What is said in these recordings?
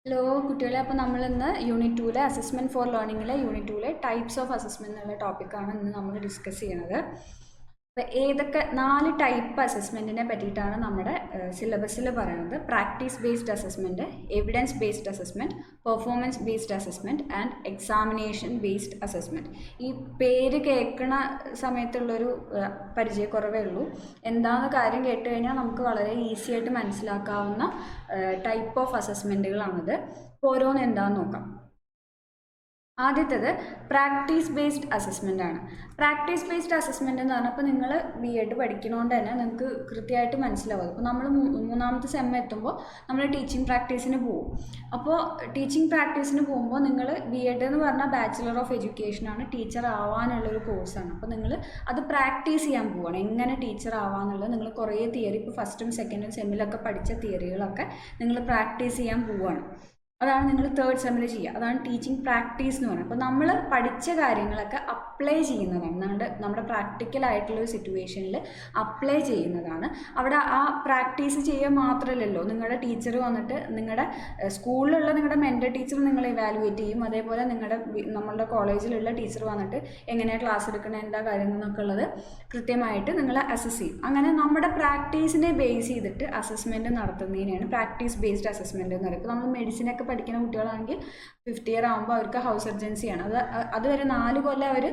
Hello കുട്ടികളെ, അപ്പോൾ നമ്മളിന്ന് യൂണിറ്റ് 2 അസസ്മെൻറ്റ് ഫോർ ലേണിങ്ങിലെ യൂണിറ്റ് 2 ടൈപ്സ് ഓഫ് അസസ്മെൻറ്റ് എന്നുള്ള ടോപ്പിക്കാണ് ഇന്ന് നമ്മൾ ഡിസ്കസ് ചെയ്യുന്നത്. അപ്പോൾ ഏതൊക്കെ 4 ടൈപ്പ് അസസ്മെൻറ്റിനെ പറ്റിയിട്ടാണ് നമ്മുടെ സിലബസിൽ പറയുന്നത്. Practice based assessment, evidence based assessment, performance based assessment and examination based assessment. ഈ പേര് കേൾക്കണ സമയത്തുള്ളൊരു പരിചയക്കുറവേ ഉള്ളൂ. എന്താണെന്ന് കാര്യം കേട്ട് കഴിഞ്ഞാൽ നമുക്ക് വളരെ ഈസി ആയിട്ട് മനസ്സിലാക്കാവുന്ന ടൈപ്പ് ഓഫ് അസസ്മെൻറ്റുകളാണിത്. അപ്പോൾ ഓരോന്ന് എന്താണെന്ന് നോക്കാം. ആദ്യത്തേത് പ്രാക്ടീസ് ബേസ്ഡ് അസസ്മെൻ്റ് ആണ്. പ്രാക്ടീസ് ബേസ്ഡ് അസസ്മെൻ്റ് എന്ന് പറഞ്ഞപ്പോൾ നിങ്ങൾ B.Ed പഠിക്കണോണ്ട് തന്നെ നിങ്ങൾക്ക് കൃത്യമായിട്ട് മനസ്സിലാവും. അപ്പോൾ നമ്മൾ മൂന്നാമത്തെ സെം എത്തുമ്പോൾ നമ്മൾ ടീച്ചിങ് പ്രാക്ടീസിന് പോകും. അപ്പോൾ ടീച്ചിങ് പ്രാക്ടീസിന് പോകുമ്പോൾ നിങ്ങൾ B.Ed എന്ന് പറഞ്ഞാൽ ബാച്ചിലർ ഓഫ് എഡ്യൂക്കേഷൻ ആണ്, ടീച്ചർ ആവാനുള്ളൊരു കോഴ്സാണ്. അപ്പോൾ നിങ്ങൾ അത് പ്രാക്ടീസ് ചെയ്യാൻ പോവുകയാണ്. എങ്ങനെ ടീച്ചർ ആവാന്നുള്ളത് നിങ്ങൾ കുറേ തിയറി, ഇപ്പോൾ ഫസ്റ്റും സെക്കൻഡും സെമ്മിലൊക്കെ പഠിച്ച തിയറികളൊക്കെ നിങ്ങൾ പ്രാക്ടീസ് ചെയ്യാൻ പോവുകയാണ്. അതാണ് നിങ്ങൾ തേർഡ് സെമ്മിൽ ചെയ്യുക. അതാണ് ടീച്ചിങ് പ്രാക്ടീസ് എന്ന് പറയുന്നത്. അപ്പോൾ നമ്മൾ പഠിച്ച കാര്യങ്ങളൊക്കെ അപ്ലൈ ചെയ്യുന്നതാണ്. നമ്മുടെ പ്രാക്ടിക്കലായിട്ടുള്ളൊരു സിറ്റുവേഷനിൽ അപ്ലൈ ചെയ്യുന്നതാണ്. അവിടെ ആ പ്രാക്ടീസ് ചെയ്യുക മാത്രമല്ലല്ലോ, നിങ്ങളുടെ ടീച്ചർ വന്നിട്ട് നിങ്ങളുടെ സ്കൂളിലുള്ള നിങ്ങളുടെ മെൻ്റർ ടീച്ചർ നിങ്ങളെ ഇവാലുവേറ്റ് ചെയ്യും. അതേപോലെ നമ്മളുടെ കോളേജിലുള്ള ടീച്ചർ വന്നിട്ട് എങ്ങനെയാണ് ക്ലാസ് എടുക്കണത്, എന്താ കാര്യങ്ങൾ എന്നൊക്കെ ഉള്ളത് കൃത്യമായിട്ട് നിങ്ങളെ അസസ് ചെയ്യും. അങ്ങനെ നമ്മുടെ പ്രാക്ടീസിനെ ബേസ് ചെയ്തിട്ട് അസസ്മെൻറ്റ് നടത്തുന്നതിനാണ് പ്രാക്ടീസ് ബേസ്ഡ് അസസ്മെൻറ്റ് എന്ന് പറയുന്നത്. ഇപ്പോൾ നമ്മൾ മെഡിസിനൊക്കെ പഠിക്കുന്ന കുട്ടികളാണെങ്കിൽ 5th ഇയർ ആകുമ്പോൾ അവർക്ക് ഹൗസ് സർജൻസിയാണ്. അതുവരെ 4 കൊല്ലം അവർ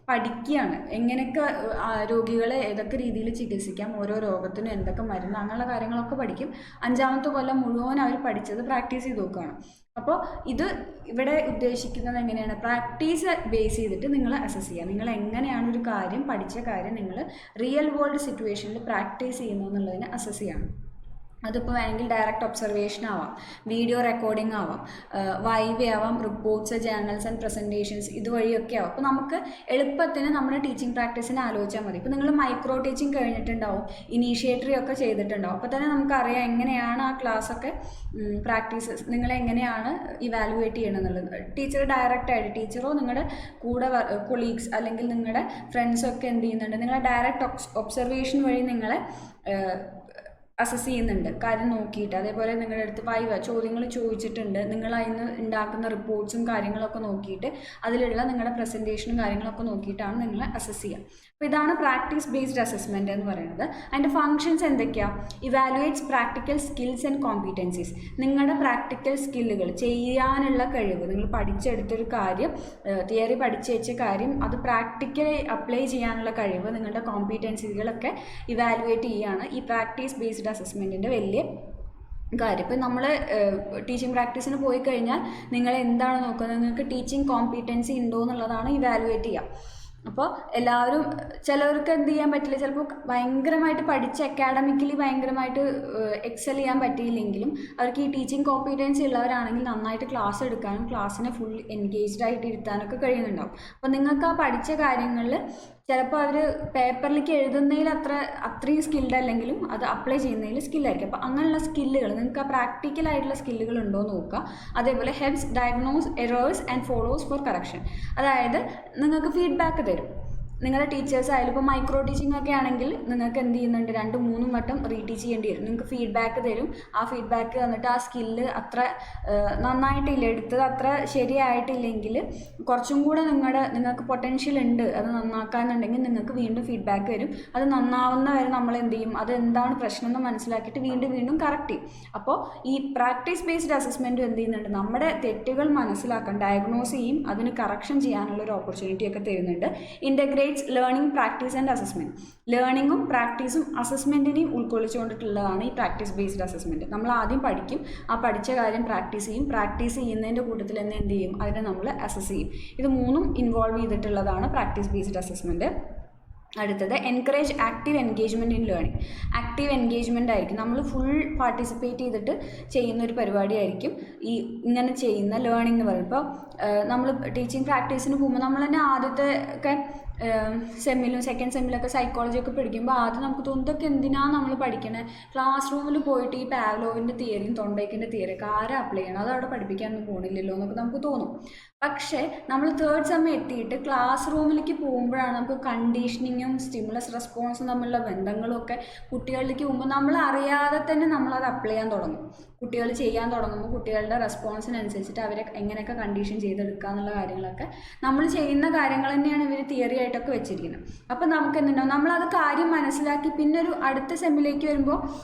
പഠിക്കുകയാണ്. എങ്ങനെയൊക്കെ രോഗികളെ ഏതൊക്കെ രീതിയിൽ ചികിത്സിക്കാം, ഓരോ രോഗത്തിനും എന്തൊക്കെ മരുന്ന്, അങ്ങനെയുള്ള കാര്യങ്ങളൊക്കെ പഠിക്കും. 5ാമത്തെ കൊല്ലം മുഴുവൻ അവർ പഠിച്ചത് പ്രാക്ടീസ് ചെയ്ത് നോക്കുകയാണ്. അപ്പോൾ ഇത് ഇവിടെ ഉദ്ദേശിക്കുന്നത് എങ്ങനെയാണ്, പ്രാക്ടീസ് ബേസ് ചെയ്തിട്ട് നിങ്ങൾ അസസ് ചെയ്യുക. നിങ്ങൾ എങ്ങനെയാണ് ഒരു കാര്യം, പഠിച്ച കാര്യം നിങ്ങൾ റിയൽ വേൾഡ് സിറ്റുവേഷനിൽ പ്രാക്ടീസ് ചെയ്യുന്നു എന്നുള്ളതിനെ അസസ് ചെയ്യണം. അതിപ്പോൾ വേണമെങ്കിൽ ഡയറക്റ്റ് ഒബ്സർവേഷൻ ആവാം, വീഡിയോ റെക്കോർഡിംഗ് ആവാം, വൈവ ആവാം, റിപ്പോർട്ട്സ്, ജേർണൽസ് ആൻഡ് പ്രസൻറ്റേഷൻസ് ഇതുവഴിയൊക്കെ ആവും. അപ്പോൾ നമുക്ക് എളുപ്പത്തിന് നമ്മുടെ ടീച്ചിങ് പ്രാക്ടീസിനെ ആലോചിച്ചാൽ മതി. ഇപ്പോൾ നിങ്ങൾ മൈക്രോ ടീച്ചിങ് കഴിഞ്ഞിട്ടുണ്ടാവും, ഇനീഷ്യേറ്ററി ഒക്കെ ചെയ്തിട്ടുണ്ടാവും. അപ്പോൾ തന്നെ നമുക്കറിയാം എങ്ങനെയാണ് ആ ക്ലാസ്സൊക്കെ പ്രാക്ടീസ് നിങ്ങളെങ്ങനെയാണ് ഇവാലുവേറ്റ് ചെയ്യണമെന്നുള്ളത്. ടീച്ചർ ഡയറക്റ്റായിട്ട്, ടീച്ചറോ നിങ്ങളുടെ കൂടെ കൊളീഗ്സ് അല്ലെങ്കിൽ നിങ്ങളുടെ ഫ്രണ്ട്സൊക്കെ എന്ത് ചെയ്യുന്നുണ്ട്, നിങ്ങളെ ഡയറക്റ്റ് ഒബ്സർവേഷൻ വഴി നിങ്ങളെ അസസ് ചെയ്യുന്നുണ്ട്, കാര്യം നോക്കിയിട്ട്. അതേപോലെ നിങ്ങളുടെ അടുത്ത് വൈവ ചോദ്യങ്ങൾ ചോദിച്ചിട്ടുണ്ട്, നിങ്ങൾ അതിന് ഉണ്ടാക്കുന്ന റിപ്പോർട്ട്സും കാര്യങ്ങളൊക്കെ നോക്കിയിട്ട് അതിലുള്ള നിങ്ങളുടെ പ്രസൻറ്റേഷനും കാര്യങ്ങളൊക്കെ നോക്കിയിട്ടാണ് നിങ്ങൾ അസസ് ചെയ്യുക. അപ്പോൾ ഇതാണ് പ്രാക്ടീസ് ബേസ്ഡ് അസസ്മെൻറ്റ് എന്ന് പറയുന്നത്. അതിൻ്റെ ഫങ്ഷൻസ് എന്തൊക്കെയാണ്? Evaluates practical skills and competencies. നിങ്ങളുടെ പ്രാക്ടിക്കൽ സ്കില്ലുകൾ, ചെയ്യാനുള്ള കഴിവ്, നിങ്ങൾ പഠിച്ചെടുത്തൊരു കാര്യം, തിയറി പഠിച്ചു വെച്ച കാര്യം, അത് പ്രാക്ടിക്കലി അപ്ലൈ ചെയ്യാനുള്ള കഴിവ്, നിങ്ങളുടെ കോമ്പീറ്റൻസികളൊക്കെ ഇവാലുവേറ്റ് ചെയ്യുകയാണ് ഈ പ്രാക്ടീസ് ബേസ്ഡ് അസസ്മെൻറ്റിൻ്റെ വലിയ കാര്യം. ഇപ്പം നമ്മൾ ടീച്ചിങ് പ്രാക്ടീസിന് പോയി കഴിഞ്ഞാൽ നിങ്ങൾ എന്താണ് നോക്കുന്നത്, നിങ്ങൾക്ക് ടീച്ചിങ് കോമ്പീറ്റൻസി ഉണ്ടോ എന്നുള്ളതാണ് ഇവാലുവേറ്റ് ചെയ്യുക. അപ്പോൾ എല്ലാവരും, ചിലവർക്ക് എന്ത് ചെയ്യാൻ പറ്റില്ല, ചിലപ്പോൾ ഭയങ്കരമായിട്ട് പഠിച്ച് അക്കാഡമിക്കലി ഭയങ്കരമായിട്ട് എക്സൽ ചെയ്യാൻ പറ്റിയില്ലെങ്കിലും അവർക്ക് ഈ ടീച്ചിങ് കോമ്പീറ്റൻസി ഉള്ളവരാണെങ്കിൽ നന്നായിട്ട് ക്ലാസ് എടുക്കാനും ക്ലാസ്സിനെ ഫുൾ എൻഗേജ്ഡ് ആയിട്ട് ഇരുത്താനൊക്കെ കഴിയുന്നുണ്ടാവും. അപ്പോൾ നിങ്ങൾക്ക് ആ പഠിച്ച കാര്യങ്ങളിൽ ചിലപ്പോൾ അവർ പേപ്പറിലേക്ക് എഴുതുന്നതിൽ അത്രയും സ്കിൽഡ് അല്ലെങ്കിലും അത് അപ്ലൈ ചെയ്യുന്നതിൽ സ്കില്ലായിരിക്കും. അപ്പോൾ അങ്ങനെയുള്ള സ്കില്ലുകൾ, നിങ്ങൾക്ക് ആ പ്രാക്ടിക്കലായിട്ടുള്ള സ്കില്ലുകൾ ഉണ്ടോ എന്ന് നോക്കുക. അതേപോലെ helps diagnose errors and follows four correction. അതായത് നിങ്ങൾക്ക് ഫീഡ്ബാക്ക് തരും. നിങ്ങളുടെ ടീച്ചേഴ്സ് ആയാലും ഇപ്പോൾ മൈക്രോ ടീച്ചിങ് ഒക്കെ ആണെങ്കിൽ നിങ്ങൾക്ക് എന്ത് ചെയ്യുന്നുണ്ട്, 2-3 വട്ടം റീടീച്ച് ചെയ്യേണ്ടി വരും. നിങ്ങൾക്ക് ഫീഡ്ബാക്ക് തരും. ആ ഫീഡ്ബാക്ക് തന്നിട്ട് ആ സ്കില്ല് അത്ര നന്നായിട്ടില്ല, എടുത്തത് അത്ര ശരിയായിട്ടില്ലെങ്കിൽ കുറച്ചും കൂടെ നിങ്ങൾക്ക് പൊട്ടൻഷ്യൽ ഉണ്ട് അത് നന്നാക്കാന്നുണ്ടെങ്കിൽ നിങ്ങൾക്ക് വീണ്ടും ഫീഡ്ബാക്ക് വരും. അത് നന്നാവുന്ന വരെ നമ്മൾ എന്ത് ചെയ്യും, അത് എന്താണ് പ്രശ്നം എന്ന് മനസ്സിലാക്കിയിട്ട് വീണ്ടും കറക്റ്റ് ചെയ്യും. അപ്പോൾ ഈ പ്രാക്ടീസ് ബേസ്ഡ് അസസ്മെൻറ്റും എന്ത് ചെയ്യുന്നുണ്ട്, നമ്മുടെ തെറ്റുകൾ മനസ്സിലാക്കാൻ, ഡയഗ്നോസ് ചെയ്യും, അതിന് കറക്ഷൻ ചെയ്യാനുള്ള ഒരു ഓപ്പർച്യൂണിറ്റി ഒക്കെ തരുന്നുണ്ട്. Integrate learning, practice and assessment. ലേണിങ്ങും പ്രാക്ടീസും അസസ്മെൻറ്റിനെയും ഉൾക്കൊള്ളിച്ചുകൊണ്ടിട്ടുള്ളതാണ് ഈ പ്രാക്ടീസ് ബേസ്ഡ് അസസ്മെൻറ്റ്. നമ്മൾ ആദ്യം പഠിക്കും, ആ പഠിച്ച കാര്യം പ്രാക്ടീസ് ചെയ്യും, പ്രാക്ടീസ് ചെയ്യുന്നതിൻ്റെ കൂട്ടത്തിൽ തന്നെ എന്ത് ചെയ്യും, അതിനെ നമ്മൾ അസസ് ചെയ്യും. ഇത് മൂന്നും ഇൻവോൾവ് ചെയ്തിട്ടുള്ളതാണ് പ്രാക്ടീസ് ബേസ്ഡ് അസസ്മെൻറ്റ്. അടുത്തത് encourage active engagement in learning. Active engagement ആയിരിക്കും, നമ്മൾ ഫുൾ പാർട്ടിസിപ്പേറ്റ് ചെയ്തിട്ട് ചെയ്യുന്ന ഒരു പരിപാടിയായിരിക്കും ഈ ഇങ്ങനെ ചെയ്യുന്ന ലേണിംഗ് എന്ന് പറയുമ്പോൾ. നമ്മൾ ടീച്ചിങ് പ്രാക്ടീസിന് പോകുമ്പോൾ നമ്മൾ തന്നെ ആദ്യത്തെ ഒക്കെ സെമ്മിലും സെക്കൻഡ് സെമ്മിലൊക്കെ സൈക്കോളജി ഒക്കെ പഠിക്കുമ്പോൾ ആദ്യം നമുക്ക് തോന്നും ഇതൊക്കെ എന്തിനാണ് നമ്മൾ പഠിക്കണേ, ക്ലാസ് റൂമിൽ പോയിട്ട് ഈ പാവ്ലോവിൻ്റെ തിയറിയും തൊണ്ടയ്ക്കിൻ്റെ തിയറിയൊക്കെ ആരാ അപ്ലൈ ചെയ്യണം, അത് അവിടെ പഠിപ്പിക്കാനൊന്നും പോകണില്ലല്ലോ എന്നൊക്കെ നമുക്ക് തോന്നും. പക്ഷേ നമ്മൾ തേർഡ് സെം എത്തിയിട്ട് ക്ലാസ് റൂമിലേക്ക് പോകുമ്പോഴാണ് നമുക്ക് കണ്ടീഷനിങ്ങും സ്റ്റിമുലസ് റെസ്പോൺസും തമ്മിലുള്ള ബന്ധങ്ങളും ഒക്കെ കുട്ടികളിലേക്ക് പോകുമ്പോൾ നമ്മൾ അറിയാതെ തന്നെ നമ്മളത് അപ്ലൈ ചെയ്യാൻ തുടങ്ങും. കുട്ടികൾ ചെയ്യാൻ തുടങ്ങുമ്പോൾ കുട്ടികളുടെ റെസ്പോൺസിനനുസരിച്ചിട്ട് അവരെ എങ്ങനെയൊക്കെ കണ്ടീഷൻ ചെയ്തെടുക്കുക എന്നുള്ള കാര്യങ്ങളൊക്കെ നമ്മൾ ചെയ്യുന്ന കാര്യങ്ങൾ തന്നെയാണ് ഇവർ തിയറി ആയിട്ടൊക്കെ വെച്ചിരിക്കുന്നത്. അപ്പം നമുക്ക് എന്തുണ്ടാവും, നമ്മളത് കാര്യം മനസ്സിലാക്കി പിന്നെ ഒരു അടുത്ത സെമ്മിലേക്ക് വരുമ്പോൾ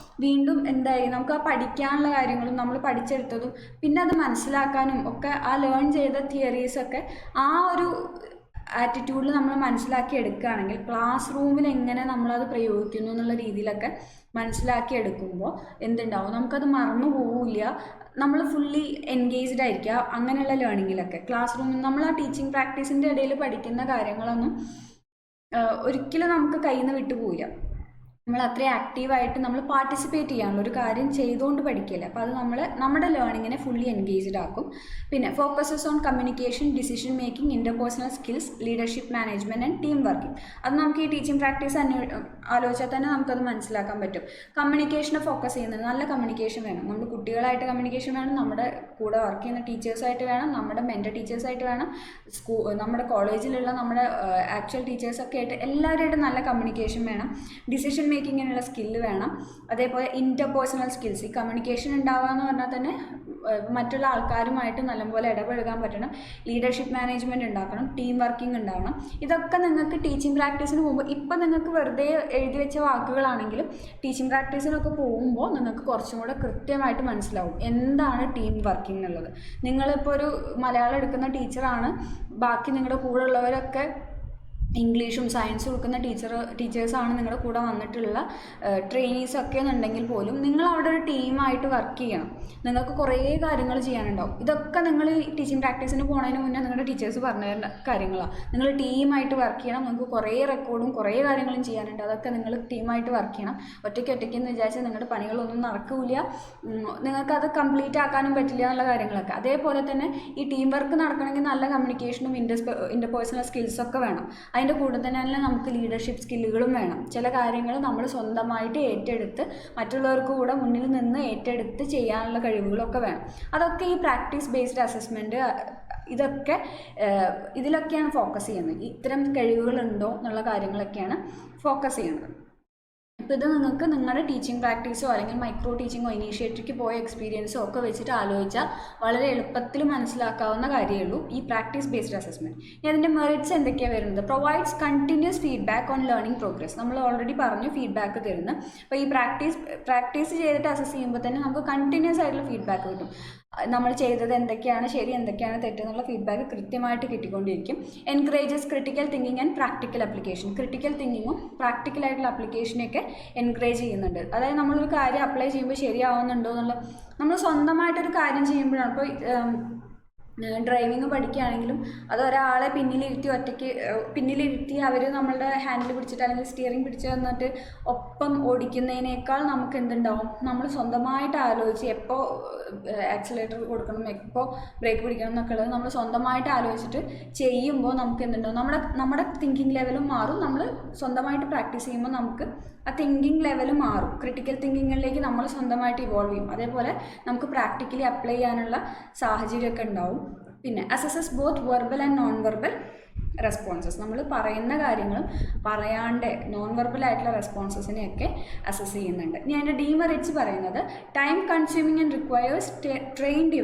വീണ്ടും എന്തായി നമുക്ക് ആ പഠിക്കാനുള്ള കാര്യങ്ങളും നമ്മൾ പഠിച്ചെടുത്തതും പിന്നെ അത് മനസ്സിലാക്കാനും ഒക്കെ ആ ലേൺ ചെയ്ത തിയറീസൊക്കെ ആ ഒരു ആറ്റിറ്റ്യൂഡിൽ നമ്മൾ മനസ്സിലാക്കി എടുക്കുകയാണെങ്കിൽ ക്ലാസ് റൂമിൽ എങ്ങനെ നമ്മളത് പ്രയോഗിക്കുന്നു എന്നുള്ള രീതിയിലൊക്കെ മനസ്സിലാക്കി എടുക്കുമ്പോൾ എന്തുണ്ടാവും, നമുക്കത് മറന്നു പോവില്ല, നമ്മൾ ഫുള്ളി എൻഗേജ്ഡ് ആയിരിക്കുക അങ്ങനെയുള്ള ലേണിങ്ങിലൊക്കെ. ക്ലാസ് റൂമിൽ നമ്മൾ ആ ടീച്ചിങ് പ്രാക്ടീസിൻ്റെ ഇടയിൽ പഠിക്കുന്ന കാര്യങ്ങളൊന്നും ഒരിക്കലും നമുക്ക് കയ്യിൽ നിന്ന് വിട്ടുപോയില്ല. നമ്മൾ അത്രയും ആക്റ്റീവായിട്ട് നമ്മൾ പാർട്ടിസിപ്പേറ്റ് ചെയ്യാനുള്ള ഒരു കാര്യം ചെയ്തുകൊണ്ട് പഠിക്കില്ല. അപ്പോൾ അത് നമ്മുടെ ലേണിങ്ങിനെ ഫുള്ളി എൻഗേജ്ഡ് ആക്കും. പിന്നെ focuses on communication, decision making, interpersonal skills, leadership management and team working. അത് നമുക്ക് ഈ ടീച്ചിങ് പ്രാക്ടീസ് ആലോചിച്ചാൽ തന്നെ നമുക്കത് മനസ്സിലാക്കാൻ പറ്റും. കമ്മ്യൂണിക്കേഷനെ ഫോക്കസ് ചെയ്യുന്നത്, നല്ല കമ്മ്യൂണിക്കേഷൻ വേണം. നമ്മൾ കുട്ടികളായിട്ട് കമ്മ്യൂണിക്കേഷൻ വേണം, നമ്മുടെ കൂടെ വർക്ക് ചെയ്യുന്ന ടീച്ചേഴ്സായിട്ട് വേണം, നമ്മുടെ മെൻ്റർ ടീച്ചേഴ്സായിട്ട് വേണം, നമ്മുടെ കോളേജിലുള്ള നമ്മുടെ ആക്ച്വൽ ടീച്ചേഴ്സൊക്കെ ആയിട്ട് എല്ലാവരുമായിട്ട് നല്ല കമ്മ്യൂണിക്കേഷൻ വേണം. ഡിസിഷൻ മേക്കിങ്ങിനുള്ള സ്കില്ല് വേണം. അതേപോലെ ഇൻ്റർപേഴ്സണൽ സ്കിൽസ്, ഈ കമ്മ്യൂണിക്കേഷൻ ഉണ്ടാവുക എന്ന് പറഞ്ഞാൽ തന്നെ മറ്റുള്ള ആൾക്കാരുമായിട്ട് നല്ലപോലെ ഇടപഴകാൻ പറ്റണം. ലീഡർഷിപ്പ് മാനേജ്മെൻറ്റ് ഉണ്ടാക്കണം, ടീം വർക്കിംഗ് ഉണ്ടാവണം. ഇതൊക്കെ നിങ്ങൾക്ക് ടീച്ചിങ് പ്രാക്ടീസിന് പോകുമ്പോൾ ഇപ്പം നിങ്ങൾക്ക് വെറുതെ എഴുതി വെച്ച വാക്കുകളാണെങ്കിലും ടീച്ചിങ് പ്രാക്ടീസിനൊക്കെ പോകുമ്പോൾ നിങ്ങൾക്ക് കുറച്ചും കൂടെ കൃത്യമായിട്ട് മനസ്സിലാവും എന്താണ് ടീം വർക്കിംഗ് എന്നുള്ളത്. നിങ്ങളിപ്പോൾ ഒരു മലയാളം എടുക്കുന്ന ടീച്ചറാണ്, ബാക്കി നിങ്ങളുടെ കൂടെ ഉള്ളവരൊക്കെ ഇംഗ്ലീഷും സയൻസും കൊടുക്കുന്ന ടീച്ചേഴ്സാണ് നിങ്ങളുടെ കൂടെ വന്നിട്ടുള്ള ട്രെയിനീസൊക്കെ എന്നുണ്ടെങ്കിൽ പോലും നിങ്ങൾ അവിടെ ഒരു ടീമായിട്ട് വർക്ക് ചെയ്യണം. നിങ്ങൾക്ക് കുറേ കാര്യങ്ങൾ ചെയ്യാനുണ്ടാവും. ഇതൊക്കെ നിങ്ങൾ ടീച്ചിങ് പ്രാക്ടീസിന് പോകുന്നതിന് മുന്നേ നിങ്ങളുടെ ടീച്ചേഴ്സ് പറഞ്ഞു തരുന്ന കാര്യങ്ങളാണ്. നിങ്ങൾ ടീമായിട്ട് വർക്ക് ചെയ്യണം. നിങ്ങൾക്ക് കുറേ റെക്കോർഡും കുറേ കാര്യങ്ങളും ചെയ്യാനുണ്ട്. അതൊക്കെ നിങ്ങൾ ടീമായിട്ട് വർക്ക് ചെയ്യണം. ഒറ്റയ്ക്കെന്ന് വിചാരിച്ചാൽ നിങ്ങളുടെ പണികളൊന്നും നടക്കില്ല, നിങ്ങൾക്കത് കംപ്ലീറ്റ് ആക്കാനും പറ്റില്ല എന്നുള്ള കാര്യങ്ങളൊക്കെ. അതേപോലെ തന്നെ ഈ ടീം വർക്ക് നടക്കണമെങ്കിൽ നല്ല കമ്മ്യൂണിക്കേഷനും ഇൻ്റർപേഴ്സണൽ സ്കിൽസൊക്കെ വേണം. അതിൻ്റെ കൂടെ തന്നെ നമുക്ക് ലീഡർഷിപ്പ് സ്കില്ലുകളും വേണം. ചില കാര്യങ്ങൾ നമ്മൾ സ്വന്തമായിട്ട് ഏറ്റെടുത്ത് മറ്റുള്ളവർക്ക് കൂടെ മുന്നിൽ നിന്ന് ഏറ്റെടുത്ത് ചെയ്യാനുള്ള കഴിവുകളൊക്കെ വേണം. അതൊക്കെ ഈ പ്രാക്ടീസ് ബേസ്ഡ് അസസ്മെൻറ്റ് ഇതിലൊക്കെയാണ് ഫോക്കസ് ചെയ്യുന്നത്. ഇത്തരം കഴിവുകളുണ്ടോ എന്നുള്ള കാര്യങ്ങളൊക്കെയാണ് ഫോക്കസ് ചെയ്യുന്നത്. ഇപ്പോൾ ഇത് നിങ്ങൾക്ക് നിങ്ങളുടെ ടീച്ചിങ് പ്രാക്ടീസോ അല്ലെങ്കിൽ മൈക്രോ ടീച്ചിങ്ങോ ഇനീഷ്യേറ്റീവിലേക്ക് പോയ എക്സ്പീരിയൻസോ ഒക്കെ വെച്ചിട്ട് ആലോചിച്ചാൽ വളരെ എളുപ്പത്തിൽ മനസ്സിലാക്കാവുന്ന കാര്യമേ ഉള്ളൂ ഈ പ്രാക്ടീസ് ബേസ്ഡ് അസസ്മെൻറ്റ്. ഇനി അതിൻ്റെ മെറിറ്റ്സ് എന്തൊക്കെയാണ് വരുന്നത്? Provides continuous feedback on learning progress. നമ്മൾ ഓൾറെഡി പറഞ്ഞു ഫീഡ്ബാക്ക് തരുന്നു. അപ്പോൾ ഈ പ്രാക്ടീസ് ചെയ്തിട്ട് അസസ് ചെയ്യുമ്പോൾ തന്നെ നമുക്ക് കണ്ടിന്യൂസ് ആയിട്ടുള്ള ഫീഡ്ബാക്ക് കിട്ടും. നമ്മൾ ചെയ്തത് എന്തൊക്കെയാണ് ശരി, എന്തൊക്കെയാണ് തെറ്റെന്നുള്ള ഫീഡ്ബാക്ക് കൃത്യമായിട്ട് കിട്ടിക്കൊണ്ടിരിക്കും. Encourages critical thinking and practical application. Critical തിങ്കിങ്ങും പ്രാക്ടിക്കലായിട്ടുള്ള അപ്ലിക്കേഷനൊക്കെ എൻകറേജ് ചെയ്യുന്നുണ്ട്. അതായത് നമ്മളൊരു കാര്യം അപ്ലൈ ചെയ്യുമ്പോൾ ശരിയാവുന്നുണ്ടോ എന്നുള്ള, നമ്മൾ സ്വന്തമായിട്ടൊരു കാര്യം ചെയ്യുമ്പോഴാണ്. ഇപ്പോൾ ഡ്രൈവിങ് പഠിക്കുകയാണെങ്കിലും അത് ഒരാളെ പിന്നിലിരുത്തി അവർ നമ്മളുടെ ഹാൻഡിൽ പിടിച്ചിട്ട് അല്ലെങ്കിൽ സ്റ്റിയറിംഗ് പിടിച്ച് തന്നിട്ട് ഒപ്പം ഓടിക്കുന്നതിനേക്കാൾ നമുക്ക് എന്തുണ്ടാവും, നമ്മൾ സ്വന്തമായിട്ട് ആലോചിച്ച് എപ്പോൾ ആക്സിലേറ്റർ കൊടുക്കണം, എപ്പോൾ ബ്രേക്ക് പിടിക്കണം എന്നൊക്കെ ഉള്ളത് നമ്മൾ സ്വന്തമായിട്ട് ആലോചിച്ചിട്ട് ചെയ്യുമ്പോൾ നമുക്ക് എന്തുണ്ടാവും, നമ്മുടെ തിങ്കിങ് ലെവലും മാറും. നമ്മൾ സ്വന്തമായിട്ട് പ്രാക്ടീസ് ചെയ്യുമ്പോൾ നമുക്ക് ആ തിങ്കിങ് ലെവൽ മാറും. ക്രിട്ടിക്കൽ തിങ്കിങ്ങിലേക്ക് നമ്മൾ സ്വന്തമായിട്ട് ഇവോൾവ് ചെയ്യും. അതേപോലെ നമുക്ക് പ്രാക്ടിക്കലി അപ്ലൈ ചെയ്യാനുള്ള സാഹചര്യമൊക്കെ ഉണ്ടാവും. പിന്നെ assesses both verbal and non verbal responses. നമ്മൾ പറയുന്ന കാര്യങ്ങളും പറയാണ്ട് നോൺ വെർബൽ ആയിട്ടുള്ള റെസ്പോൺസസിനെയൊക്കെ അസസ് ചെയ്യുന്നുണ്ട്. ഇനി അതിൻ്റെ ഡീമെറിറ്റ്സ് പറയുന്നത് time consuming and requires trained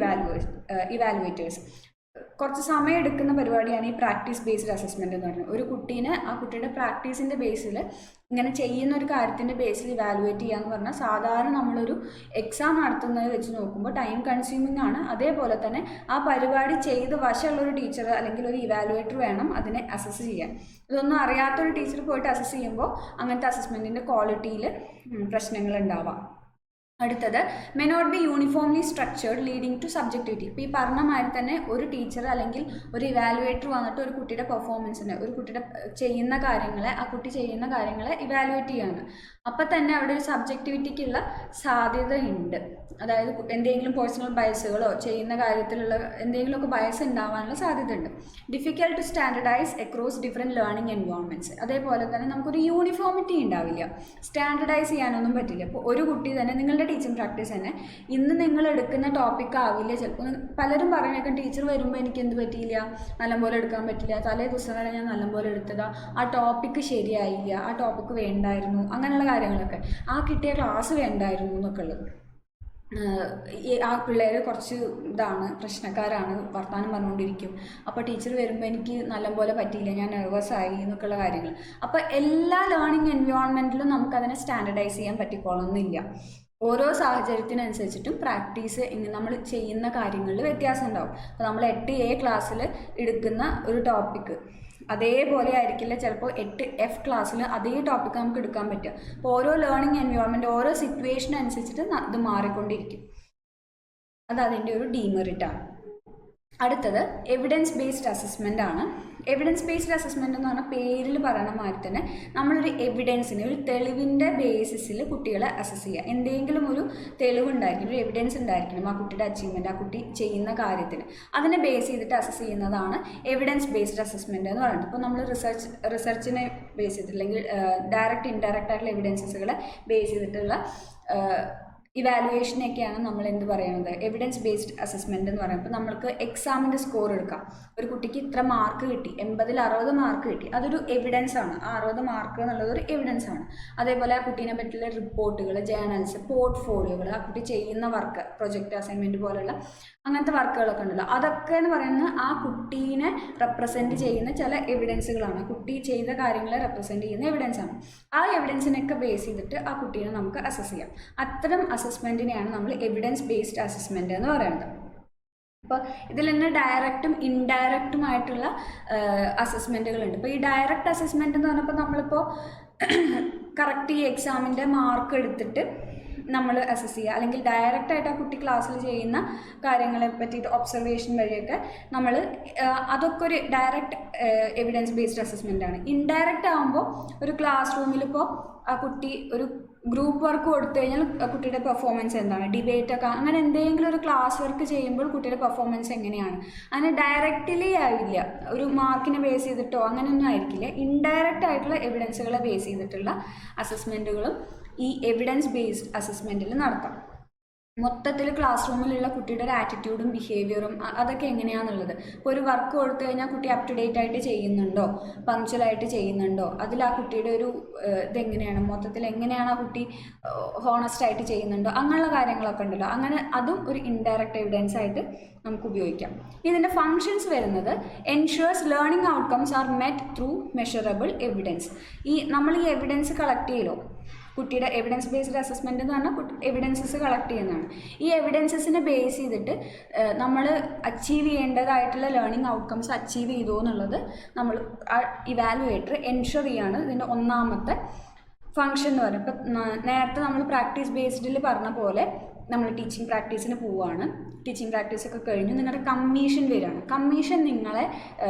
evaluators. കുറച്ച് സമയം എടുക്കുന്ന പരിപാടിയാണ് ഈ പ്രാക്ടീസ് ബേസ്ഡ് അസസ്മെൻറ്റ് എന്ന് പറയുന്നത്. ഒരു കുട്ടീനെ ആ കുട്ടിയുടെ പ്രാക്ടീസിൻ്റെ ബേസിൽ ഇങ്ങനെ ചെയ്യുന്ന ഒരു കാര്യത്തിൻ്റെ ബേസിൽ ഇവാലുവേറ്റ് ചെയ്യുക എന്ന് പറഞ്ഞാൽ സാധാരണ നമ്മളൊരു എക്സാം നടത്തുന്നത് വെച്ച് നോക്കുമ്പോൾ ടൈം കൺസ്യൂമിംഗ് ആണ്. അതേപോലെ തന്നെ ആ പരിപാടി ചെയ്ത് വശമുള്ളൊരു ടീച്ചർ അല്ലെങ്കിൽ ഒരു ഇവാലുവേറ്റർ വേണം അതിനെ അസസ് ചെയ്യാൻ. ഇതൊന്നും അറിയാത്തൊരു ടീച്ചർ പോയിട്ട് അസസ് ചെയ്യുമ്പോൾ അങ്ങനത്തെ അസസ്മെൻറ്റിൻ്റെ ക്വാളിറ്റിയിൽ പ്രശ്നങ്ങൾ ഉണ്ടാവാം. അടുത്തത് may not be uniformly structured leading to subjectivity. ഇപ്പോൾ ഈ പറഞ്ഞ മാതിരി തന്നെ ഒരു ടീച്ചർ അല്ലെങ്കിൽ ഒരു ഇവാലുവേറ്റർ വന്നിട്ട് ഒരു കുട്ടിയുടെ പെർഫോമൻസിനെ, ഒരു കുട്ടിയുടെ ചെയ്യുന്ന കാര്യങ്ങളെ, ആ കുട്ടി ചെയ്യുന്ന കാര്യങ്ങളെ ഇവാലുവേറ്റ് ചെയ്യാണ്. അപ്പം തന്നെ അവിടെ ഒരു സബ്ജക്ടിവിറ്റിക്കുള്ള സാധ്യതയുണ്ട്. അതായത് എന്തെങ്കിലും പേഴ്സണൽ ബയസുകളോ ചെയ്യുന്ന കാര്യത്തിലുള്ള എന്തെങ്കിലുമൊക്കെ ബയസ് ഉണ്ടാവാനുള്ള സാധ്യതയുണ്ട്. Difficult to standardise across different learning environments. അതേപോലെ തന്നെ നമുക്കൊരു യൂണിഫോമിറ്റി ഉണ്ടാവില്ല, സ്റ്റാൻഡർഡൈസ് ചെയ്യാനൊന്നും പറ്റില്ല. ഇപ്പോൾ ഒരു കുട്ടി തന്നെ നിങ്ങളുടെ ടീച്ചിങ് പ്രാക്ടീസ് തന്നെ ഇന്ന് നിങ്ങൾ എടുക്കുന്ന ടോപ്പിക് ആവില്ല. ചിലപ്പോൾ പലരും പറയുന്നേക്കാം ടീച്ചർ വരുമ്പോൾ എനിക്ക് എന്ത് പറ്റിയില്ല, നല്ലപോലെ എടുക്കാൻ പറ്റില്ല, തലേ ദിവസം വരെ ഞാൻ നല്ലപോലെ എടുത്തതാ, ആ ടോപ്പിക്ക് ശരിയായില്ല, ആ ടോപ്പിക്ക് വേണ്ടായിരുന്നു, അങ്ങനെയുള്ള കാര്യങ്ങളൊക്കെ, ആ കിട്ടിയ ക്ലാസ് വേണ്ടായിരുന്നു എന്നൊക്കെ ഉള്ളത്. ആ പിള്ളേർ കുറച്ച് ഇതാണ്, പ്രശ്നക്കാരാണ്, വർത്തമാനം പറഞ്ഞുകൊണ്ടിരിക്കും, അപ്പോൾ ടീച്ചർ വരുമ്പോൾ എനിക്ക് നല്ലപോലെ പറ്റിയില്ല, ഞാൻ നെർവസായി എന്നൊക്കെയുള്ള കാര്യങ്ങൾ. അപ്പോൾ എല്ലാ ലേണിംഗ് എൻവയോൺമെൻറ്റിലും നമുക്കതിനെ സ്റ്റാൻഡർഡൈസ് ചെയ്യാൻ പറ്റിക്കോളണമെന്നില്ല. ഓരോ സാഹചര്യത്തിനനുസരിച്ചിട്ടും പ്രാക്ടീസ് നമ്മൾ ചെയ്യുന്ന കാര്യങ്ങളിൽ വ്യത്യാസം ഉണ്ടാവും. അപ്പോൾ നമ്മൾ 8A ക്ലാസ്സിൽ എടുക്കുന്ന ഒരു ടോപ്പിക്ക് അതേപോലെ ആയിരിക്കില്ല ചിലപ്പോൾ 8F ക്ലാസ്സിൽ അതേ ടോപ്പിക്ക് നമുക്ക് എടുക്കാൻ പറ്റുക. അപ്പോൾ ഓരോ ലേണിംഗ് എൻവയോൺമെൻറ്റ്, ഓരോ സിറ്റുവേഷൻ അനുസരിച്ചിട്ട് ഇത് മാറിക്കൊണ്ടിരിക്കും. അത് അതിൻ്റെ ഒരു ഡീമെറിറ്റാണ്. അടുത്തത് എവിഡൻസ് ബേസ്ഡ് അസസ്മെൻ്റ് ആണ്. എവിഡൻസ് ബേസ്ഡ് അസസ്മെൻ്റ് എന്ന് പറഞ്ഞാൽ പേരിൽ പറയണ മാതിരി തന്നെ നമ്മളൊരു എവിഡൻസിന്, ഒരു തെളിവിൻ്റെ ബേസിസിൽ കുട്ടികളെ അസസ് ചെയ്യുക. എന്തെങ്കിലും ഒരു തെളിവുണ്ടായിരിക്കണം, ഒരു എവിഡൻസ് ഉണ്ടായിരിക്കണം ആ കുട്ടിയുടെ അച്ചീവ്മെൻറ്റ്, ആ കുട്ടി ചെയ്യുന്ന കാര്യത്തിന്. അതിനെ ബേസ് ചെയ്തിട്ട് അസസ് ചെയ്യുന്നതാണ് എവിഡൻസ് ബേസ്ഡ് അസസ്മെൻ്റ് എന്ന് പറയുന്നത്. ഇപ്പോൾ നമ്മൾ റിസർച്ചിനെ ബേസ് ചെയ്തിട്ട് അല്ലെങ്കിൽ ഡയറക്റ്റ് ഇൻഡയറക്റ്റ് ആയിട്ടുള്ള എവിഡൻസസുകളെ ബേസ് ചെയ്തിട്ടുള്ള ഇവാലുവേഷനൊക്കെയാണ് നമ്മൾ എന്ത് പറയുന്നത്, എവിഡൻസ് ബേസ്ഡ് അസസ്മെൻ്റ് എന്ന് പറയുന്നത്. ഇപ്പോൾ നമ്മൾക്ക് എക്സാമിൻ്റെ സ്കോർ എടുക്കാം. ഒരു കുട്ടിക്ക് ഇത്ര മാർക്ക് കിട്ടി, 80ൽ 60 മാർക്ക് കിട്ടി, അതൊരു എവിഡൻസ് ആണ്. ആ 60 മാർക്ക് എന്നുള്ളത് ഒരു എവിഡൻസ് ആണ്. അതേപോലെ ആ കുട്ടീനെ പറ്റിയുള്ള റിപ്പോർട്ടുകൾ, ജേണൽസ്, പോർട്ട്ഫോളിയോകൾ, ആ കുട്ടി ചെയ്യുന്ന വർക്ക്, പ്രൊജക്റ്റ് അസൈൻമെൻറ്റ് പോലുള്ള അങ്ങനത്തെ വർക്കുകളൊക്കെ ഉണ്ടല്ലോ, അതൊക്കെ എന്ന് പറയുന്നത് ആ കുട്ടീനെ റെപ്രസെൻറ്റ് ചെയ്യുന്ന ചില എവിഡൻസുകളാണ്. കുട്ടി ചെയ്ത കാര്യങ്ങളെ റെപ്രസെൻറ്റ് ചെയ്യുന്ന എവിഡൻസ് ആണ്. ആ എവിഡൻസിനൊക്കെ ബേസ് ചെയ്തിട്ട് ആ കുട്ടീനെ നമുക്ക് അസസ് ചെയ്യാം. അത്തരം അസസ്മെൻറ്റിനെയാണ് നമ്മൾ എവിഡൻസ് ബേസ്ഡ് അസസ്മെൻറ്റ് എന്ന് പറയുന്നത്. അപ്പോൾ ഇതിൽ തന്നെ ഡയറക്റ്റും ഇൻഡയറക്റ്റുമായിട്ടുള്ള അസസ്മെൻറ്റുകളുണ്ട്. ഇപ്പോൾ ഈ ഡയറക്റ്റ് അസസ്മെൻറ്റ് എന്ന് പറഞ്ഞപ്പോൾ നമ്മളിപ്പോൾ കറക്റ്റ് ഈ എക്സാമിൻ്റെ മാർക്ക് എടുത്തിട്ട് നമ്മൾ അസസ് ചെയ്യുക, അല്ലെങ്കിൽ ഡയറക്റ്റായിട്ട് ആ കുട്ടി ക്ലാസ്സിൽ ചെയ്യുന്ന കാര്യങ്ങളെ പറ്റിയിട്ട് ഒബ്സർവേഷൻ വഴിയൊക്കെ നമ്മൾ, അതൊക്കെ ഒരു ഡയറക്റ്റ് എവിഡൻസ് ബേസ്ഡ് അസസ്മെൻ്റ് ആണ്. ഇൻഡയറക്റ്റ് ആകുമ്പോൾ ഒരു ക്ലാസ് റൂമിലിപ്പോൾ ആ കുട്ടി ഒരു ഗ്രൂപ്പ് വർക്ക് കൊടുത്തു കഴിഞ്ഞാൽ കുട്ടിയുടെ പെർഫോമൻസ് എന്താണ്, ഡിബേറ്റൊക്കെ അങ്ങനെ എന്തെങ്കിലും ഒരു ക്ലാസ് വർക്ക് ചെയ്യുമ്പോൾ കുട്ടിയുടെ പെർഫോമൻസ് എങ്ങനെയാണ്, അങ്ങനെ ഡയറക്റ്റ്ലി ആവില്ല, ഒരു മാർക്കിനെ ബേസ് ചെയ്തിട്ടോ അങ്ങനെയൊന്നും ആയിരിക്കില്ല. ഇൻഡയറക്റ്റ് ആയിട്ടുള്ള എവിഡൻസുകളെ ബേസ് ചെയ്തിട്ടുള്ള അസസ്മെൻറ്റുകളും ഈ എവിഡൻസ് ബേസ്ഡ് അസസ്മെൻറ്റിൽ നടത്താം. മൊത്തത്തിൽ ക്ലാസ് റൂമിലുള്ള കുട്ടിയുടെ ഒരു ആറ്റിറ്റ്യൂഡും ബിഹേവിയറും അതൊക്കെ എങ്ങനെയാണെന്നുള്ളത്. ഇപ്പോൾ ഒരു വർക്ക് കൊടുത്തു കഴിഞ്ഞാൽ കുട്ടി അപ് ടു ഡേറ്റ് ആയിട്ട് ചെയ്യുന്നുണ്ടോ, പങ്ക്ച്വലായിട്ട് ചെയ്യുന്നുണ്ടോ, അതിൽ ആ കുട്ടിയുടെ ഒരു ഇതെങ്ങനെയാണ്, മൊത്തത്തിൽ എങ്ങനെയാണ് ആ കുട്ടി ഹോണസ്റ്റ് ആയിട്ട് ചെയ്യുന്നുണ്ടോ, അങ്ങനെയുള്ള കാര്യങ്ങളൊക്കെ ഉണ്ടല്ലോ. അങ്ങനെ അതും ഒരു ഇൻഡയറക്റ്റ് എവിഡൻസ് ആയിട്ട് നമുക്ക് ഉപയോഗിക്കാം. ഇതിൻ്റെ ഫങ്ഷൻസ് വരുന്നത് ensures learning outcomes R met through measurable evidence. നമ്മൾ ഈ എവിഡൻസ് കളക്ട് ചെയ്യലോ, കുട്ടിയുടെ എവിഡൻസ് ബേസ്ഡ് അസസ്മെൻ്റ് എന്ന് പറഞ്ഞാൽ എവിഡൻസസ് കളക്ട് ചെയ്യുന്നതാണ്. ഈ എവിഡൻസസിനെ ബേസ് ചെയ്തിട്ട് നമ്മൾ അച്ചീവ് ചെയ്യേണ്ടതായിട്ടുള്ള ലേണിംഗ് ഔട്ട്കംസ് അച്ചീവ് ചെയ്തോ എന്നുള്ളത് നമ്മൾ ഇവാലുവേറ്റർ എൻഷുർ ചെയ്യാണ് ഇതിൻ്റെ ഒന്നാമത്തെ ഫങ്ഷൻ എന്ന് പറയുന്നത്. ഇപ്പം നേരത്തെ നമ്മൾ പ്രാക്ടീസ് ബേസ്ഡിൽ പറഞ്ഞ പോലെ നമ്മൾ ടീച്ചിങ് പ്രാക്ടീസിന് പോവുകയാണ്. ടീച്ചിങ് പ്രാക്ടീസൊക്കെ കഴിഞ്ഞ് നിങ്ങളുടെ കമ്മീഷൻ വരികയാണ്. കമ്മീഷൻ നിങ്ങളെ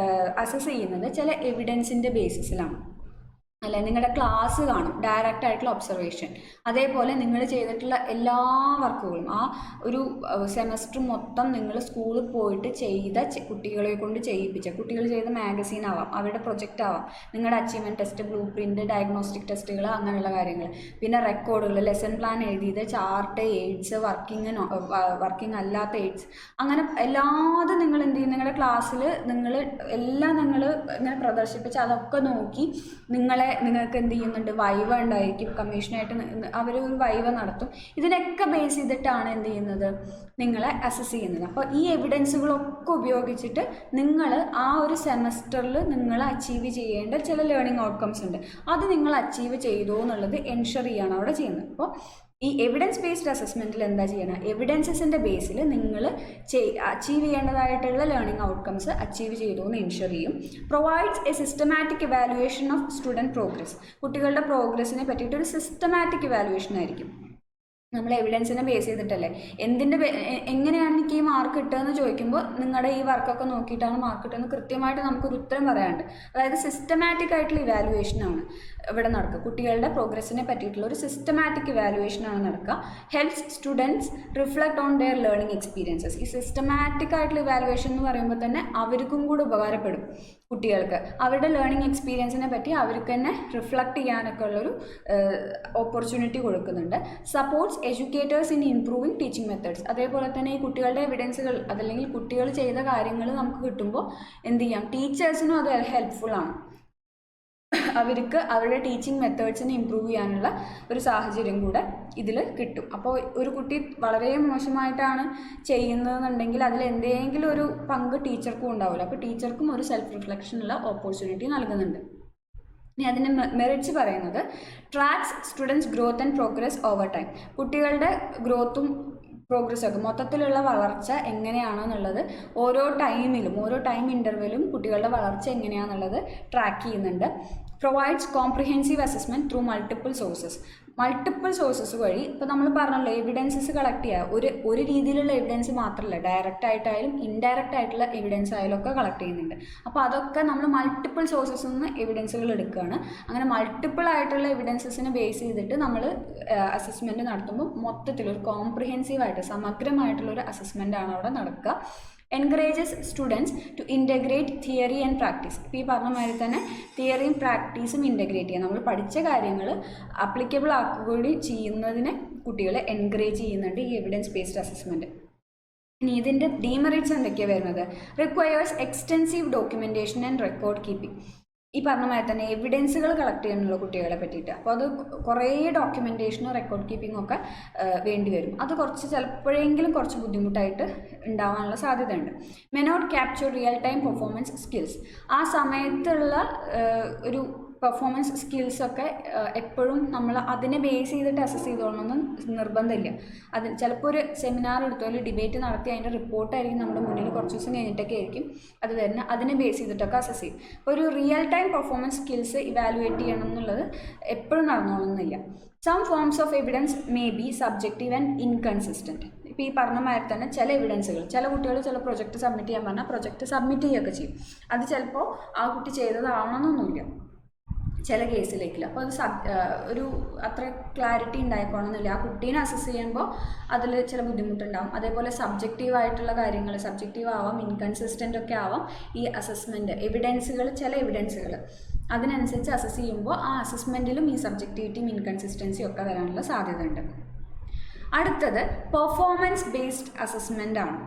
അസസ് ചെയ്യുന്നത് ചില എവിഡൻസിൻ്റെ ബേസിസിലാണ്. അല്ലെ, നിങ്ങളുടെ ക്ലാസ് കാണും, ഡയറക്റ്റ് ആയിട്ടുള്ള ഒബ്സർവേഷൻ, അതേപോലെ നിങ്ങൾ ചെയ്തിട്ടുള്ള എല്ലാ വർക്കുകളും ആ ഒരു സെമസ്റ്റർ മൊത്തം നിങ്ങൾ സ്കൂളിൽ പോയിട്ട് ചെയ്ത കുട്ടികളെ കൊണ്ട് ചെയ്യിപ്പിച്ച, കുട്ടികൾ ചെയ്ത മാഗസീൻ ആവാം, അവരുടെ പ്രൊജക്റ്റ് ആവാം, നിങ്ങളുടെ achievement test, blue print, diagnostic ടെസ്റ്റുകൾ, അങ്ങനെയുള്ള കാര്യങ്ങൾ, പിന്നെ റെക്കോർഡുകൾ, ലെസൺ പ്ലാൻ എഴുതിയത്, ചാർട്ട്, എയ്ഡ്സ്, വർക്കിംഗ് അല്ലാത്ത എയ്ഡ്സ്, അങ്ങനെ എല്ലാതും നിങ്ങൾ എന്ത് ചെയ്യും, നിങ്ങളുടെ ക്ലാസ്സിൽ നിങ്ങൾ ഇങ്ങനെ പ്രദർശിപ്പിച്ച് അതൊക്കെ നോക്കി നിങ്ങൾക്ക് എന്ത് ചെയ്യുന്നുണ്ട്, വൈവ ഉണ്ടായിരിക്കും, കമ്മീഷനായിട്ട് അവരൊരു വൈവ നടത്തും. ഇതിനൊക്കെ ബേസ് ചെയ്തിട്ടാണ് എന്ത് ചെയ്യുന്നത്, നിങ്ങളെ അസസ് ചെയ്യുന്നത്. അപ്പോൾ ഈ എവിഡൻസുകളൊക്കെ ഉപയോഗിച്ചിട്ട് നിങ്ങൾ ആ ഒരു സെമസ്റ്ററിൽ നിങ്ങൾ അച്ചീവ് ചെയ്യേണ്ട ചില ലേണിംഗ് ഔട്ട്കംസ് ഉണ്ട്, അത് നിങ്ങൾ അച്ചീവ് ചെയ്തോ എന്നുള്ളത് എൻഷുർ ചെയ്യാണ് അവിടെ ചെയ്യുന്നത്. അപ്പോൾ ഈ എവിഡൻസ് ബേസ്ഡ് അസസ്മെൻറ്റിൽ എന്താ ചെയ്യണം, എവിഡൻസസിൻ്റെ ബേസിൽ നിങ്ങൾ അച്ചീവ് ചെയ്യേണ്ടതായിട്ടുള്ള ലേണിംഗ് ഔട്ട്കംസ് അച്ചീവ് ചെയ്തു എന്ന് എൻഷുർ ചെയ്യും. Provides A systematic evaluation of student progress. കുട്ടികളുടെ പ്രോഗ്രസ്സിനെ പറ്റിയിട്ട് ഒരു സിസ്റ്റമാറ്റിക് ഇവാലുവേഷൻ ആയിരിക്കും. നമ്മൾ എവിഡൻസിനെ ബേസ് ചെയ്തിട്ടല്ലേ എങ്ങനെയാണ് എനിക്ക് ഈ മാർക്ക് കിട്ടുകയെന്ന് ചോദിക്കുമ്പോൾ നിങ്ങളുടെ ഈ വർക്കൊക്കെ നോക്കിയിട്ടാണ് മാർക്ക് കിട്ടുന്നത് കൃത്യമായിട്ട് നമുക്കൊരു ഉത്തരം പറയാനുണ്ട്. അതായത് സിസ്റ്റമാറ്റിക് ആയിട്ടുള്ള ഇവാലുവേഷനാണ് ഇവിടെ നടക്കുക. കുട്ടികളുടെ പ്രോഗ്രസ്സിനെ പറ്റിയിട്ടുള്ള ഒരു സിസ്റ്റമാറ്റിക് ഇവാലുവേഷനാണ് നടക്കുക. Helps students reflect on their learning experiences. ഈ സിസ്റ്റമാറ്റിക് ആയിട്ടുള്ള ഇവാലുവേഷൻ എന്ന് പറയുമ്പോൾ തന്നെ അവർക്കും കൂടെ ഉപകാരപ്പെടും. കുട്ടികൾക്ക് അവരുടെ ലേണിംഗ് എക്സ്പീരിയൻസിനെ പറ്റി അവർക്ക് തന്നെ റിഫ്ലക്ട് ചെയ്യാനൊക്കെ ഉള്ളൊരു ഓപ്പർച്യൂണിറ്റി കൊടുക്കുന്നുണ്ട്. Supports educators in improving teaching methods. അതേപോലെ തന്നെ ഈ കുട്ടികളുടെ എവിഡൻസുകൾ അതല്ലെങ്കിൽ കുട്ടികൾ ചെയ്ത കാര്യങ്ങൾ നമുക്ക് കിട്ടുമ്പോൾ എന്ത് ചെയ്യാം, ടീച്ചേഴ്സിനും അത് ഹെൽപ്ഫുള്ളാണ്. അവർക്ക് അവരുടെ ടീച്ചിങ് മെത്തേഡ്സിനെ ഇമ്പ്രൂവ് ചെയ്യാനുള്ള ഒരു സാഹചര്യം കൂടെ ഇതിൽ കിട്ടും. അപ്പോൾ ഒരു കുട്ടി വളരെ മോശമായിട്ടാണ് ചെയ്യുന്നതെന്നുണ്ടെങ്കിൽ അതിൽ എന്തെങ്കിലും ഒരു പങ്ക് ടീച്ചർക്കും ഉണ്ടാവില്ല. അപ്പോൾ ടീച്ചർക്കും ഒരു സെൽഫ് റിഫ്ലക്ഷനുള്ള ഓപ്പർച്യൂണിറ്റി നൽകുന്നുണ്ട്. ഇനി അതിൻ്റെ മെറിറ്റ്സ് പറയുന്നത് tracks students growth and progress over time. കുട്ടികളുടെ ഗ്രോത്തും പ്രോഗ്രസ്സൊക്കെ മൊത്തത്തിലുള്ള വളർച്ച എങ്ങനെയാണെന്നുള്ളത് ഓരോ ടൈം ഇൻ്റർവെലും കുട്ടികളുടെ വളർച്ച എങ്ങനെയാണെന്നുള്ളത് ട്രാക്ക് ചെയ്യുന്നുണ്ട്. Provides comprehensive assessment through multiple sources വഴി. ഇപ്പോൾ നമ്മൾ പറഞ്ഞല്ലോ എവിഡൻസസ് കളക്ട് ചെയ്യുക, ഒരു രീതിയിലുള്ള എവിഡൻസ് മാത്രമല്ല, ഡയറക്റ്റ് ആയിട്ടായാലും ഇൻഡയറക്റ്റ് ആയിട്ടുള്ള എവിഡൻസ് ആയാലും ഒക്കെ കളക്ട് ചെയ്യുന്നുണ്ട്. അപ്പോൾ അതൊക്കെ നമ്മൾ മൾട്ടിപ്പിൾ സോഴ്സസിൽ നിന്ന് എവിഡൻസുകൾ എടുക്കുകയാണ്. അങ്ങനെ മൾട്ടിപ്പിൾ ആയിട്ടുള്ള എവിഡൻസസിനെ ബേസ് ചെയ്തിട്ട് നമ്മൾ അസസ്മെൻറ്റ് നടത്തുമ്പോൾ മൊത്തത്തിലൊരു കോംപ്രിഹെൻസീവായിട്ട് സമഗ്രമായിട്ടുള്ളൊരു അസസ്മെൻ്റാണ് അവിടെ നടക്കുക. Encourages students to integrate theory and practice. ഇപ്പോൾ ഈ പറഞ്ഞ മാതിരി തന്നെ തിയറിയും പ്രാക്ടീസും ഇൻ്റഗ്രേറ്റ് ചെയ്യുക, നമ്മൾ പഠിച്ച കാര്യങ്ങൾ ആപ്ലിക്കബിൾ ആക്കുകയും ചെയ്യുന്നതിനെ കുട്ടികളെ എൻകറേജ് ചെയ്യുന്നുണ്ട് ഈ എവിഡൻസ് ബേസ്ഡ് അസസ്മെൻറ്റ്. ഇനി ഇതിൻ്റെ ഡീമെറിറ്റ്സ് എന്തൊക്കെയാണ് വരുന്നത്? Requires extensive documentation and record keeping. ഈ പറഞ്ഞ മാതിരി തന്നെ എവിഡൻസുകൾ കളക്ട് ചെയ്യാനുള്ള കുട്ടികളെ പറ്റിയിട്ട്. അപ്പോൾ അത് കുറേ ഡോക്യുമെൻറ്റേഷനും റെക്കോർഡ് കീപ്പിംഗും ഒക്കെ വേണ്ടി വരും. അത് ചിലപ്പോഴെങ്കിലും കുറച്ച് ബുദ്ധിമുട്ടായിട്ട് ഉണ്ടാവാനുള്ള സാധ്യതയുണ്ട്. May not capture real time performance skills. ആ സമയത്തുള്ള ഒരു പെർഫോമൻസ് സ്കിൽസൊക്കെ എപ്പോഴും നമ്മൾ അതിനെ ബേസ് ചെയ്തിട്ട് അസസ് ചെയ്തോളണമെന്ന് നിർബന്ധമില്ല. അത് ചിലപ്പോൾ ഒരു സെമിനാർ എടുത്തോ അല്ലെങ്കിൽ ഡിബേറ്റ് നടത്തി അതിൻ്റെ റിപ്പോർട്ടായിരിക്കും നമ്മുടെ മുന്നിൽ കുറച്ച് ദിവസം കഴിഞ്ഞിട്ടൊക്കെ ആയിരിക്കും അത് വരുന്നത്. അതിനെ ബേസ് ചെയ്തിട്ടൊക്കെ അസസ് ചെയ്യും. അപ്പോൾ ഒരു real time performance skills evaluate ചെയ്യണം എന്നുള്ളത് എപ്പോഴും നടന്നോളണമെന്നില്ല. Some forms of evidence may be subjective and inconsistent. ഇപ്പോൾ ഈ പറഞ്ഞ മാതിരി തന്നെ ചില എവിഡൻസുകൾ ചില കുട്ടികൾ ചില പ്രൊജക്റ്റ് സബ്മിറ്റ് ചെയ്യാൻ പറഞ്ഞാൽ പ്രൊജക്റ്റ് സബ്മിറ്റ് ചെയ്യുകയൊക്കെ ചെയ്യും. അത് ചിലപ്പോൾ ആ കുട്ടി ചെയ്തതാവണമെന്നൊന്നുമില്ല ചില കേസിലേക്കില്ല. അപ്പോൾ അത് ഒരു അത്ര ക്ലാരിറ്റി ഉണ്ടായിക്കോണമെന്നില്ല. ആ കുട്ടീനെ അസസ് ചെയ്യുമ്പോൾ അതിൽ ചില ബുദ്ധിമുട്ടുണ്ടാകും. അതേപോലെ സബ്ജക്റ്റീവായിട്ടുള്ള കാര്യങ്ങൾ സബ്ജക്റ്റീവ് ആവാം, ഇൻകൺസിസ്റ്റൻ്റ് ഒക്കെ ആവാം. ഈ അസസ്മെൻറ്റ് ചില എവിഡൻസുകൾ അതിനനുസരിച്ച് അസസ് ചെയ്യുമ്പോൾ ആ അസസ്മെൻറ്റിലും ഈ സബ്ജക്റ്റിവിറ്റിയും ഇൻകൺസിസ്റ്റൻസിയും ഒക്കെ വരാനുള്ള സാധ്യതയുണ്ട്. അടുത്തത് പെർഫോമൻസ് ബേസ്ഡ് അസസ്മെൻ്റ് ആണ്.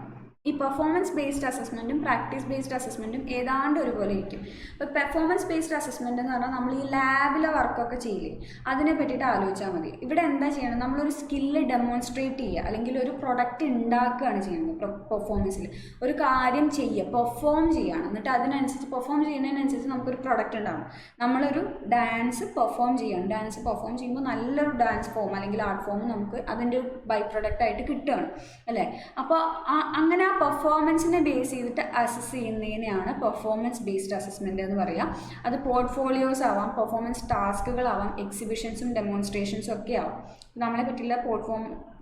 ഈ പെർഫോമൻസ് ബേസ്ഡ് അസസ്മെൻറ്റും പ്രാക്ടീസ് ബേസ്ഡ് അസസ്മെൻറ്റും ഏതാണ്ട് ഒരുപോലെ ഇരിക്കും. ഇപ്പോൾ പെർഫോമൻസ് ബേസ്ഡ് അസസ്മെൻറ്റ് എന്ന് പറഞ്ഞാൽ നമ്മൾ ഈ ലാബിലെ വർക്കൊക്കെ ചെയ്യില്ലേ, അതിനെ പറ്റിയിട്ട് ആലോചിച്ചാൽ മതി. ഇവിടെ എന്താ ചെയ്യണം, നമ്മളൊരു സ്കില്ല് ഡെമോൺസ്ട്രേറ്റ് ചെയ്യുക അല്ലെങ്കിൽ ഒരു പ്രൊഡക്റ്റ് ഉണ്ടാക്കുകയാണ് ചെയ്യുന്നത്. പെർഫോമൻസിൽ ഒരു കാര്യം ചെയ്യുക, പെർഫോം ചെയ്യുകയാണ്. എന്നിട്ട് അതിനനുസരിച്ച് പെർഫോം ചെയ്യുന്നതിനനുസരിച്ച് നമുക്കൊരു പ്രൊഡക്റ്റ് ഉണ്ടാകും. നമ്മളൊരു ഡാൻസ് പെർഫോം ചെയ്യണം. ഡാൻസ് പെർഫോം ചെയ്യുമ്പോൾ നല്ലൊരു ഡാൻസ് ഫോം അല്ലെങ്കിൽ ആർട്ട് ഫോം നമുക്ക് അതിൻ്റെ ഒരു ബൈ പ്രൊഡക്റ്റായിട്ട് കിട്ടുകയാണ് അല്ലേ. അപ്പോൾ അങ്ങനെ പെർഫോമൻസിനെ ബേസ് ചെയ്തിട്ട് അസസ് ചെയ്യുന്നതിനെയാണ് പെർഫോമൻസ് ബേസ്ഡ് അസസ്മെൻറ്റ് എന്ന് പറയുക. അത് പോർട്ട്ഫോളിയോസ് ആവാം, പെർഫോമൻസ് ടാസ്കുകളാവാം, എക്സിബിഷൻസും ഡെമോൺസ്ട്രേഷൻസും ഒക്കെ ആവാം. നമ്മളെ പറ്റിയുള്ള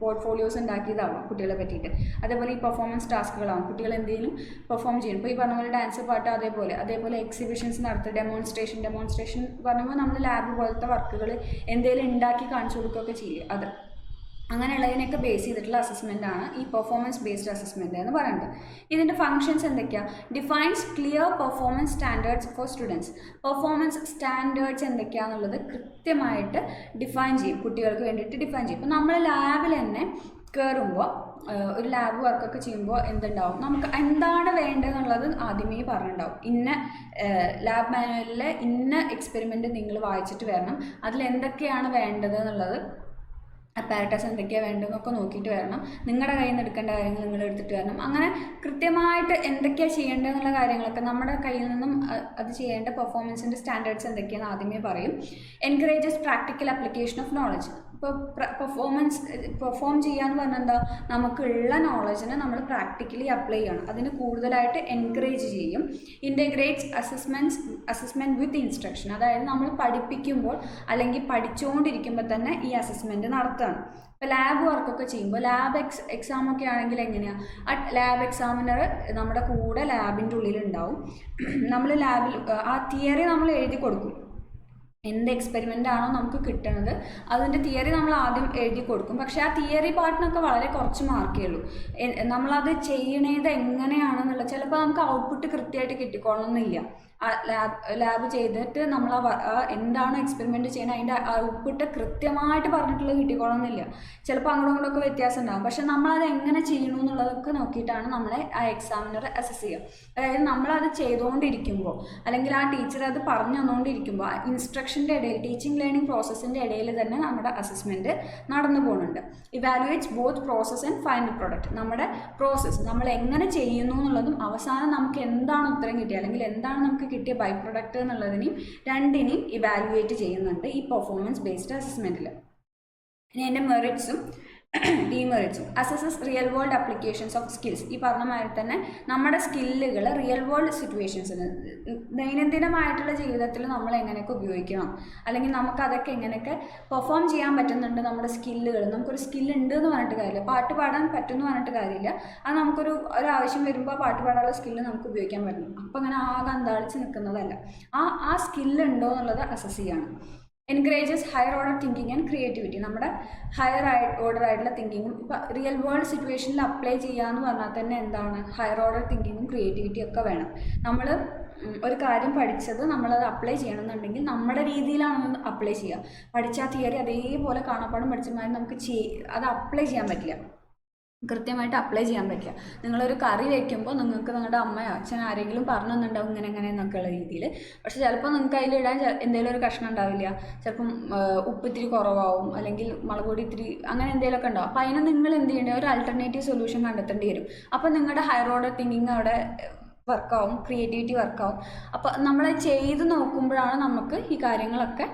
പോർട്ട്ഫോളിയോസ് ഉണ്ടാക്കിയതാവാം കുട്ടികളെ പറ്റിയിട്ട്. അതേപോലെ ഈ പെർഫോമൻസ് ടാസ്കുകളാവും, കുട്ടികൾ എന്തെങ്കിലും പെർഫോം ചെയ്യണം. ഇപ്പോൾ ഈ പറഞ്ഞ പോലെ ഡാൻസ്, പാട്ട്, അതേപോലെ എക്സിബിഷൻസ് നടത്തുക, ഡെമോൺസ്ട്രേഷൻ പറയുമ്പോൾ നമ്മൾ ലാബ് പോലത്തെ വർക്കുകൾ എന്തെങ്കിലും ഉണ്ടാക്കി കാണിച്ചു കൊടുക്കുകയൊക്കെ ചെയ്യുക. അത് അങ്ങനെയുള്ളതിനൊക്കെ ബേസ് ചെയ്തിട്ടുള്ള അസസ്മെൻ്റാണ് ഈ പെർഫോമൻസ് ബേസ്ഡ് അസസ്മെൻറ്റ് എന്ന് പറയുന്നത്. ഇതിൻ്റെ ഫങ്ഷൻസ് എന്തൊക്കെയാണ്? Defines clear performance standards for students. Performance standards എന്തൊക്കെയാണെന്നുള്ളത് കൃത്യമായിട്ട് ഡിഫൈൻ ചെയ്യും, കുട്ടികൾക്ക് വേണ്ടിയിട്ട് ഡിഫൈൻ ചെയ്യും. ഇപ്പോൾ നമ്മൾ ലാബിൽ തന്നെ കയറുമ്പോൾ ഒരു ലാബ് വർക്കൊക്കെ ചെയ്യുമ്പോൾ എന്തുണ്ടാവും, നമുക്ക് എന്താണ് വേണ്ടതെന്നുള്ളത് ആദ്യമേ പറഞ്ഞിട്ടുണ്ടാവും. ഇന്ന ലാബ് മാനുവലിലെ ഇന്ന എക്സ്പെരിമെൻറ്റ് നിങ്ങൾ വായിച്ചിട്ട് വരണം, അതിലെന്തൊക്കെയാണ് വേണ്ടത് എന്നുള്ളത് അപ്പാരറ്റസ് എന്തൊക്കെയാണ് വേണ്ടതെന്നൊക്കെ നോക്കിയിട്ട് വരണം. നിങ്ങളുടെ കയ്യിൽ നിന്ന് എടുക്കേണ്ട കാര്യങ്ങൾ നിങ്ങൾ എടുത്തിട്ട് വരണം. അങ്ങനെ കൃത്യമായിട്ട് എന്തൊക്കെയാണ് ചെയ്യേണ്ടതെന്നുള്ള കാര്യങ്ങളൊക്കെ നമ്മുടെ കയ്യിൽ നിന്നും അത് ചെയ്യേണ്ട പെർഫോമൻസിൻ്റെ സ്റ്റാൻഡേർഡ്സ് എന്തൊക്കെയാണെന്ന് ആദ്യമേ പറയും. Encourages practical application of knowledge. ഇപ്പോൾ പെർഫോം ചെയ്യാന്ന് പറഞ്ഞാൽ എന്താ, നമുക്കുള്ള നോളജിനെ നമ്മൾ പ്രാക്ടിക്കലി അപ്ലൈ ചെയ്യണം. അതിന് കൂടുതലായിട്ട് എൻകറേജ് ചെയ്യും. ഇൻ്റഗ്രേറ്റ്സ് അസസ്മെൻറ്റ് വിത്ത് ഇൻസ്ട്രക്ഷൻ, അതായത് നമ്മൾ പഠിപ്പിക്കുമ്പോൾ അല്ലെങ്കിൽ പഠിച്ചുകൊണ്ടിരിക്കുമ്പോൾ തന്നെ ഈ അസസ്മെൻറ്റ് നടത്തുകയാണ്. ഇപ്പോൾ ലാബ് വർക്കൊക്കെ ചെയ്യുമ്പോൾ ലാബ് എക്സാമൊക്കെ ആണെങ്കിൽ എങ്ങനെയാണ്, ആ ലാബ് എക്സാമിനർ നമ്മുടെ കൂടെ ലാബിൻ്റെ ഉള്ളിലുണ്ടാവും. നമ്മൾ ലാബിൽ ആ തിയറി നമ്മൾ എഴുതി കൊടുക്കും. എന്ത് എക്സ്പെരിമെൻ്റ് ആണോ നമുക്ക് കിട്ടുന്നത് അതിൻ്റെ തിയറി നമ്മൾ ആദ്യം എഴുതി കൊടുക്കും. പക്ഷേ ആ തിയറി പാർട്ടിനൊക്കെ വളരെ കുറച്ച് മാർക്കേ ഉള്ളൂ. നമ്മളത് ചെയ്യണത് എങ്ങനെയാണെന്നുള്ള ചിലപ്പോൾ നമുക്ക് ഔട്ട്പുട്ട് കൃത്യമായിട്ട് കിട്ടിക്കോളണമെന്നില്ല. ലാബ് ചെയ്തിട്ട് നമ്മൾ എന്താണോ എക്സ്പെരിമെൻറ്റ് ചെയ്യുന്നത് അതിൻ്റെ ഔട്ട്പുട്ട് കൃത്യമായിട്ട് പറഞ്ഞിട്ടുള്ളത് കിട്ടിക്കോളണമെന്നില്ല. ചിലപ്പോൾ അങ്ങോട്ടും ഇങ്ങോട്ടൊക്കെ വ്യത്യാസം ഉണ്ടാകും. പക്ഷെ നമ്മളത് എങ്ങനെ ചെയ്യണു എന്നുള്ളതൊക്കെ നോക്കിയിട്ടാണ് നമ്മളെ ആ എക്സാമിനർ അസസ് ചെയ്യുക. അതായത് നമ്മളത് ചെയ്തുകൊണ്ടിരിക്കുമ്പോൾ അല്ലെങ്കിൽ ആ ടീച്ചർ അത് പറഞ്ഞു തന്നുകൊണ്ടിരിക്കുമ്പോൾ ഇൻസ്ട്രക്ഷൻ്റെ ഇടയിൽ, ടീച്ചിങ് ലേണിംഗ് പ്രോസസ്സിൻ്റെ ഇടയിൽ തന്നെ നമ്മുടെ അസസ്മെൻറ്റ് നടന്നു പോകുന്നുണ്ട്. Evaluates both process and final product. നമ്മുടെ പ്രോസസ്സ് നമ്മൾ എങ്ങനെ ചെയ്യുന്നു എന്നുള്ളതും അവസാനം നമുക്ക് എന്താണ് ഉത്തരം കിട്ടിയത് അല്ലെങ്കിൽ എന്താണ് നമുക്ക് കിട്ടിയ ബൈ പ്രൊഡക്റ്റ് എന്നുള്ളതിനെയും രണ്ടിനെയും ഇവാലുവേറ്റ് ചെയ്യുന്നുണ്ട് ഈ പെർഫോമൻസ് ബേസ്ഡ് അസസ്മെൻറ്റിൽ. ഇനി അതിൻ്റെ മെറിറ്റ്സും ഡീമെറിറ്റ്സും. Assesses real world applications of skills. ഈ പറഞ്ഞ മാതിരി തന്നെ നമ്മുടെ സ്കില്ലുകൾ റിയൽ വേൾഡ് സിറ്റുവേഷൻസിന്, ദൈനംദിനമായിട്ടുള്ള ജീവിതത്തിൽ നമ്മൾ എങ്ങനെയൊക്കെ ഉപയോഗിക്കണം അല്ലെങ്കിൽ നമുക്കതൊക്കെ എങ്ങനെയൊക്കെ പെർഫോം ചെയ്യാൻ പറ്റുന്നുണ്ട്. നമ്മുടെ സ്കില്ലുകൾ, നമുക്കൊരു സ്കില്ലുണ്ട് എന്ന് പറഞ്ഞിട്ട് കാര്യമില്ല, പാട്ട് പാടാൻ പറ്റുമെന്ന് പറഞ്ഞിട്ട് കാര്യമില്ല. അത് നമുക്കൊരു ആവശ്യം വരുമ്പോൾ പാട്ട് പാടാനുള്ള സ്കില്ല് നമുക്ക് ഉപയോഗിക്കാൻ പറ്റും. അപ്പം അങ്ങനെ ആകെ അന്താളിച്ച് നിൽക്കുന്നതല്ല, ആ സ്കില്ലുണ്ടോ എന്നുള്ളത് അസസ് ചെയ്യണം. Encourages higher order thinking and creativity. നമ്മുടെ ഹയർ ഓർഡർ ആയിട്ടുള്ള തിങ്കിങ്ങും ഇപ്പം റിയൽ വേൾഡ് സിറ്റുവേഷനിൽ അപ്ലൈ ചെയ്യാന്ന് പറഞ്ഞാൽ തന്നെ എന്താണ്, ഹയർ ഓർഡർ തിങ്കിങ്ങും ക്രിയേറ്റിവിറ്റിയും ഒക്കെ വേണം. നമ്മൾ ഒരു കാര്യം പഠിച്ചത് നമ്മളത് അപ്ലൈ ചെയ്യണമെന്നുണ്ടെങ്കിൽ നമ്മുടെ രീതിയിലാണ് അപ്ലൈ ചെയ്യുക. പഠിച്ച തിയറി അതേപോലെ കാണാപ്പാടും പഠിച്ചമാതിരി നമുക്ക് അത് അപ്ലൈ ചെയ്യാൻ പറ്റില്ല, കൃത്യമായിട്ട് അപ്ലൈ ചെയ്യാൻ പറ്റില്ല. നിങ്ങളൊരു കറി വയ്ക്കുമ്പോൾ നിങ്ങൾക്ക് നിങ്ങളുടെ അമ്മയോ അച്ഛനോ ആരെങ്കിലും പറഞ്ഞു തന്നിട്ടുണ്ടാവും ഇങ്ങനെ എന്നൊക്കെയുള്ള രീതിയിൽ. പക്ഷെ ചിലപ്പോൾ നിങ്ങൾക്ക് അതിലിടാൻ എന്തെങ്കിലും ഒരു കഷ്ണം ഉണ്ടാവില്ല, ചിലപ്പം ഉപ്പ് ഇത്തിരി കുറവാകും അല്ലെങ്കിൽ മുളക് പൊടി ഇത്തിരി അങ്ങനെ എന്തെങ്കിലുമൊക്കെ ഉണ്ടാവും. അപ്പോൾ അതിന് നിങ്ങൾ എന്ത് ചെയ്യേണ്ടത്, ഒരു ആൾട്ടർനേറ്റീവ് സൊല്യൂഷൻ കണ്ടെത്തേണ്ടി വരും. അപ്പോൾ നിങ്ങളുടെ ഹയർ ഓർഡർ തിങ്കിങ് അവിടെ വർക്കാവും, ക്രിയേറ്റിവിറ്റി വർക്കാവും. അപ്പോൾ നമ്മൾ ചെയ്ത് നോക്കുമ്പോഴാണ് നമുക്ക് ഈ കാര്യങ്ങളൊക്കെ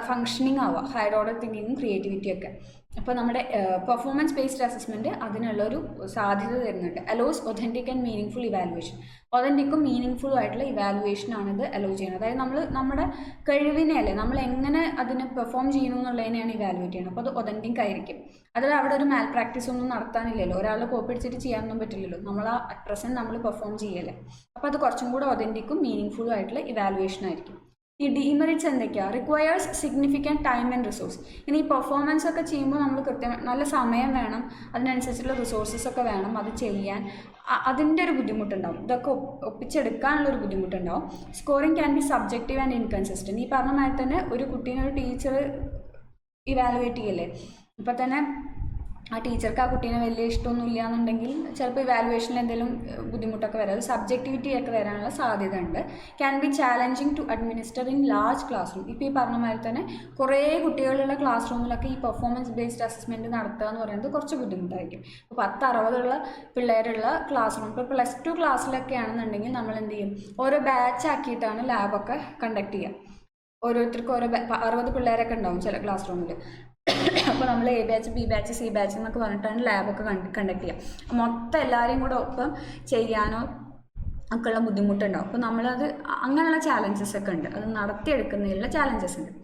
ഫങ്ഷനിങ് ആവുക, ഹയർ ഓർഡർ തിങ്കിങ്ങും ക്രിയേറ്റിവിറ്റിയൊക്കെ. അപ്പോൾ നമ്മുടെ പെർഫോമൻസ് ബേസ്ഡ് അസസ്മെൻറ്റ് അതിനുള്ളൊരു സാധ്യത തരുന്നുണ്ട്. Allows authentic and meaningful evaluation. ഒതൻറ്റിക്കും മീനിങ് ഫുള്ളും ആയിട്ടുള്ള ഇവാലുവേഷനാണിത് അലോ ചെയ്യുന്നത്. അതായത് നമ്മുടെ കഴിവിനെ അല്ലേ, നമ്മൾ എങ്ങനെ അതിനെ പെർഫോം ചെയ്യുന്നു എന്നുള്ളതിനെയാണ് ഇവാലുവേറ്റ് ചെയ്യുന്നത്. അപ്പോൾ അത് ഒതൻറ്റിക് ആയിരിക്കും. അതിൽ അവിടെ ഒരു മാൽ പ്രാക്ടീസ് ഒന്നും നടത്താനില്ലല്ലോ, ഒരാൾ കോപ്പി അടിച്ചിട്ട് ചെയ്യാനൊന്നും പറ്റില്ലല്ലോ, നമ്മൾ അറ്റ് പ്രസൻറ്റ് നമ്മൾ പെർഫോം ചെയ്യല്ലേ. അപ്പോൾ അത് കുറച്ചും കൂടെ ഒതൻറ്റിക്കും മീനിങ് ഫുള്ളും ആയിട്ടുള്ള ഇവാലുവേഷൻ ആയിരിക്കും. ഈ ഡീമെറിറ്റ്സ് എന്തൊക്കെയാണ്? Requires significant time and resource. ഇനി ഈ പെർഫോമൻസ് ഒക്കെ ചെയ്യുമ്പോൾ നമ്മൾ കൃത്യമായി നല്ല സമയം വേണം, അതിനനുസരിച്ചുള്ള റിസോഴ്സസ് ഒക്കെ വേണം അത് ചെയ്യാൻ. അതിൻ്റെ ഒരു ബുദ്ധിമുട്ടുണ്ടാവും, ഇതൊക്കെ ഒപ്പിച്ചെടുക്കാനുള്ളൊരു ബുദ്ധിമുട്ടുണ്ടാവും. Scoring can be subjective and inconsistent. ഈ പറഞ്ഞ മാതിരി തന്നെ ഒരു കുട്ടീനെ ഒരു ടീച്ചർ ഇവാലുവേറ്റ് ചെയ്യല്ലേ, ഇപ്പം തന്നെ ആ ടീച്ചർക്ക് ആ കുട്ടീനെ വലിയ ഇഷ്ടമൊന്നുമില്ല എന്നുണ്ടെങ്കിൽ ചിലപ്പോൾ ഇവാലുവേഷനിൽ എന്തെങ്കിലും ബുദ്ധിമുട്ടൊക്കെ വരാം, അത് സബ്ജക്റ്റിവിറ്റി ഒക്കെ വരാനുള്ള സാധ്യത ഉണ്ട്. Can be challenging to administer in large classroom. ഇപ്പോൾ ഈ പറഞ്ഞ മാതിരി തന്നെ കുറേ കുട്ടികളുള്ള ക്ലാസ് റൂമിലൊക്കെ ഈ പെർഫോമൻസ് ബേസ്ഡ് അസസ്മെൻറ്റ് നടത്തുക എന്ന് പറയുന്നത് കുറച്ച് ബുദ്ധിമുട്ടായിരിക്കും. ഇപ്പോൾ 10-60 പിള്ളേരുള്ള ക്ലാസ് റൂം, ഇപ്പോൾ +2 ക്ലാസ്സിലൊക്കെ ആണെന്നുണ്ടെങ്കിൽ നമ്മൾ എന്ത് ചെയ്യും, ഓരോ ബാച്ച് ആക്കിയിട്ടാണ് ലാബൊക്കെ കണ്ടക്ട് ചെയ്യുക. ഓരോരുത്തർക്കും ഓരോ 60 പിള്ളേരൊക്കെ ഉണ്ടാവും ചില ക്ലാസ് റൂമിൽ. അപ്പോൾ നമ്മൾ A batch B batch C batch എന്നൊക്കെ പറഞ്ഞിട്ടാണ് ലാബൊക്കെ കണ്ടക്ട് ചെയ്യുക. മൊത്തം എല്ലാവരെയും കൂടെ ഒപ്പം ചെയ്യാനോ ഒക്കെ ഉള്ള ബുദ്ധിമുട്ടുണ്ടാവും. അപ്പോൾ നമ്മളത് അങ്ങനെയുള്ള ചാലഞ്ചസ് ഒക്കെ ഉണ്ട്, അത് നടത്തിയെടുക്കുന്നതിലുള്ള ചാലഞ്ചസ് ഉണ്ട്.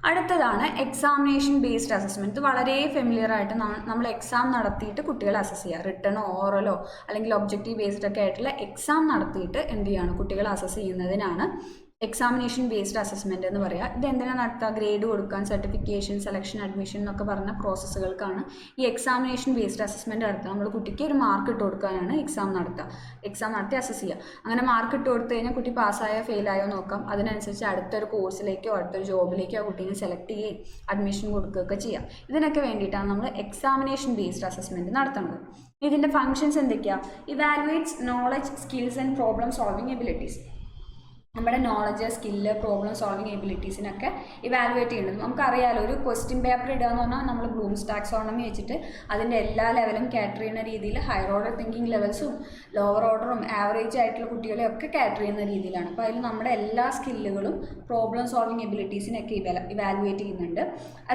അടുത്തതാണ് എക്സാമിനേഷൻ ബേസ്ഡ് അസസ്മെൻറ്റ്. വളരെ ഫെമിലിയർ ആയിട്ട് നമ്മൾ എക്സാം നടത്തിയിട്ട് കുട്ടികളെ അസസ് ചെയ്യുക. റിട്ടണോ ഓറലോ അല്ലെങ്കിൽ ഒബ്ജക്റ്റീവ് ബേസ്ഡ് ഒക്കെ ആയിട്ടുള്ള എക്സാം നടത്തിയിട്ട് എന്ത് ചെയ്യാണ്, കുട്ടികളെ അസസ് ചെയ്യുന്നതിനാണ് എക്സാമിനേഷൻ ബേസ്ഡ് അസസ്മെൻറ്റ് എന്ന് പറയുക. ഇതെന്തിനാണ് നടത്തുക, ഗ്രേഡ് കൊടുക്കാൻ, സർട്ടിഫിക്കേഷൻ, സെലക്ഷൻ, അഡ്മിഷൻ എന്നൊക്കെ പറഞ്ഞ പ്രോസസ്സുകൾക്കാണ് ഈ എക്സാമിനേഷൻ ബേസ്ഡ് അസസ്മെൻറ്റ് നടത്തുക. നമ്മൾ കുട്ടിക്ക് ഒരു മാർക്ക് ഇട്ട് കൊടുക്കാനാണ് എക്സാം നടത്തുക. എക്സാം നടത്തി അസസ് ചെയ്യുക. അങ്ങനെ മാർക്ക് ഇട്ട് കൊടുത്തു കഴിഞ്ഞാൽ കുട്ടി പാസ്സായോ ഫെയിലായോ നോക്കാം. അതിനനുസരിച്ച് അടുത്തൊരു കോഴ്സിലേക്കോ അടുത്തൊരു ജോബിലേക്കോ കുട്ടീനെ സെലക്ട് ചെയ്യുകയും അഡ്മിഷൻ കൊടുക്കുകയൊക്കെ ചെയ്യാം. ഇതിനൊക്കെ വേണ്ടിയിട്ടാണ് നമ്മൾ എക്സാമിനേഷൻ ബേസ്ഡ് അസസ്മെൻറ്റ് നടത്തുന്നത്. ഇതിൻ്റെ ഫങ്ഷൻസ് എന്തൊക്കെയാണ്? Evaluates knowledge, skills and problem solving abilities. നമ്മുടെ നോളജ്, സ്കില്ല്, പ്രോബ്ലം സോൾവിങ് എബിലിറ്റീസിനൊക്കെ ഇവാലുവേറ്റ് ചെയ്യുന്നത്. നമുക്കറിയാലോ, ഒരു ക്വസ്റ്റ്യൻ പേപ്പർ ഇടുക എന്ന് പറഞ്ഞാൽ നമ്മൾ ബ്ലൂംസ് ടാക്സോണമി വെച്ചിട്ട് അതിൻ്റെ എല്ലാ ലെവലും കാറ്റർ ചെയ്യുന്ന രീതിയിൽ ഹയർ ഓർഡർ തിങ്കിങ് ലെവൽസും ലോവർ ഓർഡറും ആവറേജ് ആയിട്ടുള്ള കുട്ടികളെയൊക്കെ കാറ്റർ ചെയ്യുന്ന രീതിയിലാണ്. അപ്പോൾ അതിൽ നമ്മുടെ എല്ലാ സ്കില്ലുകളും പ്രോബ്ലം സോൾവിങ് എബിലിറ്റീസിനൊക്കെ ഇവാലുവേറ്റ് ചെയ്യുന്നുണ്ട്.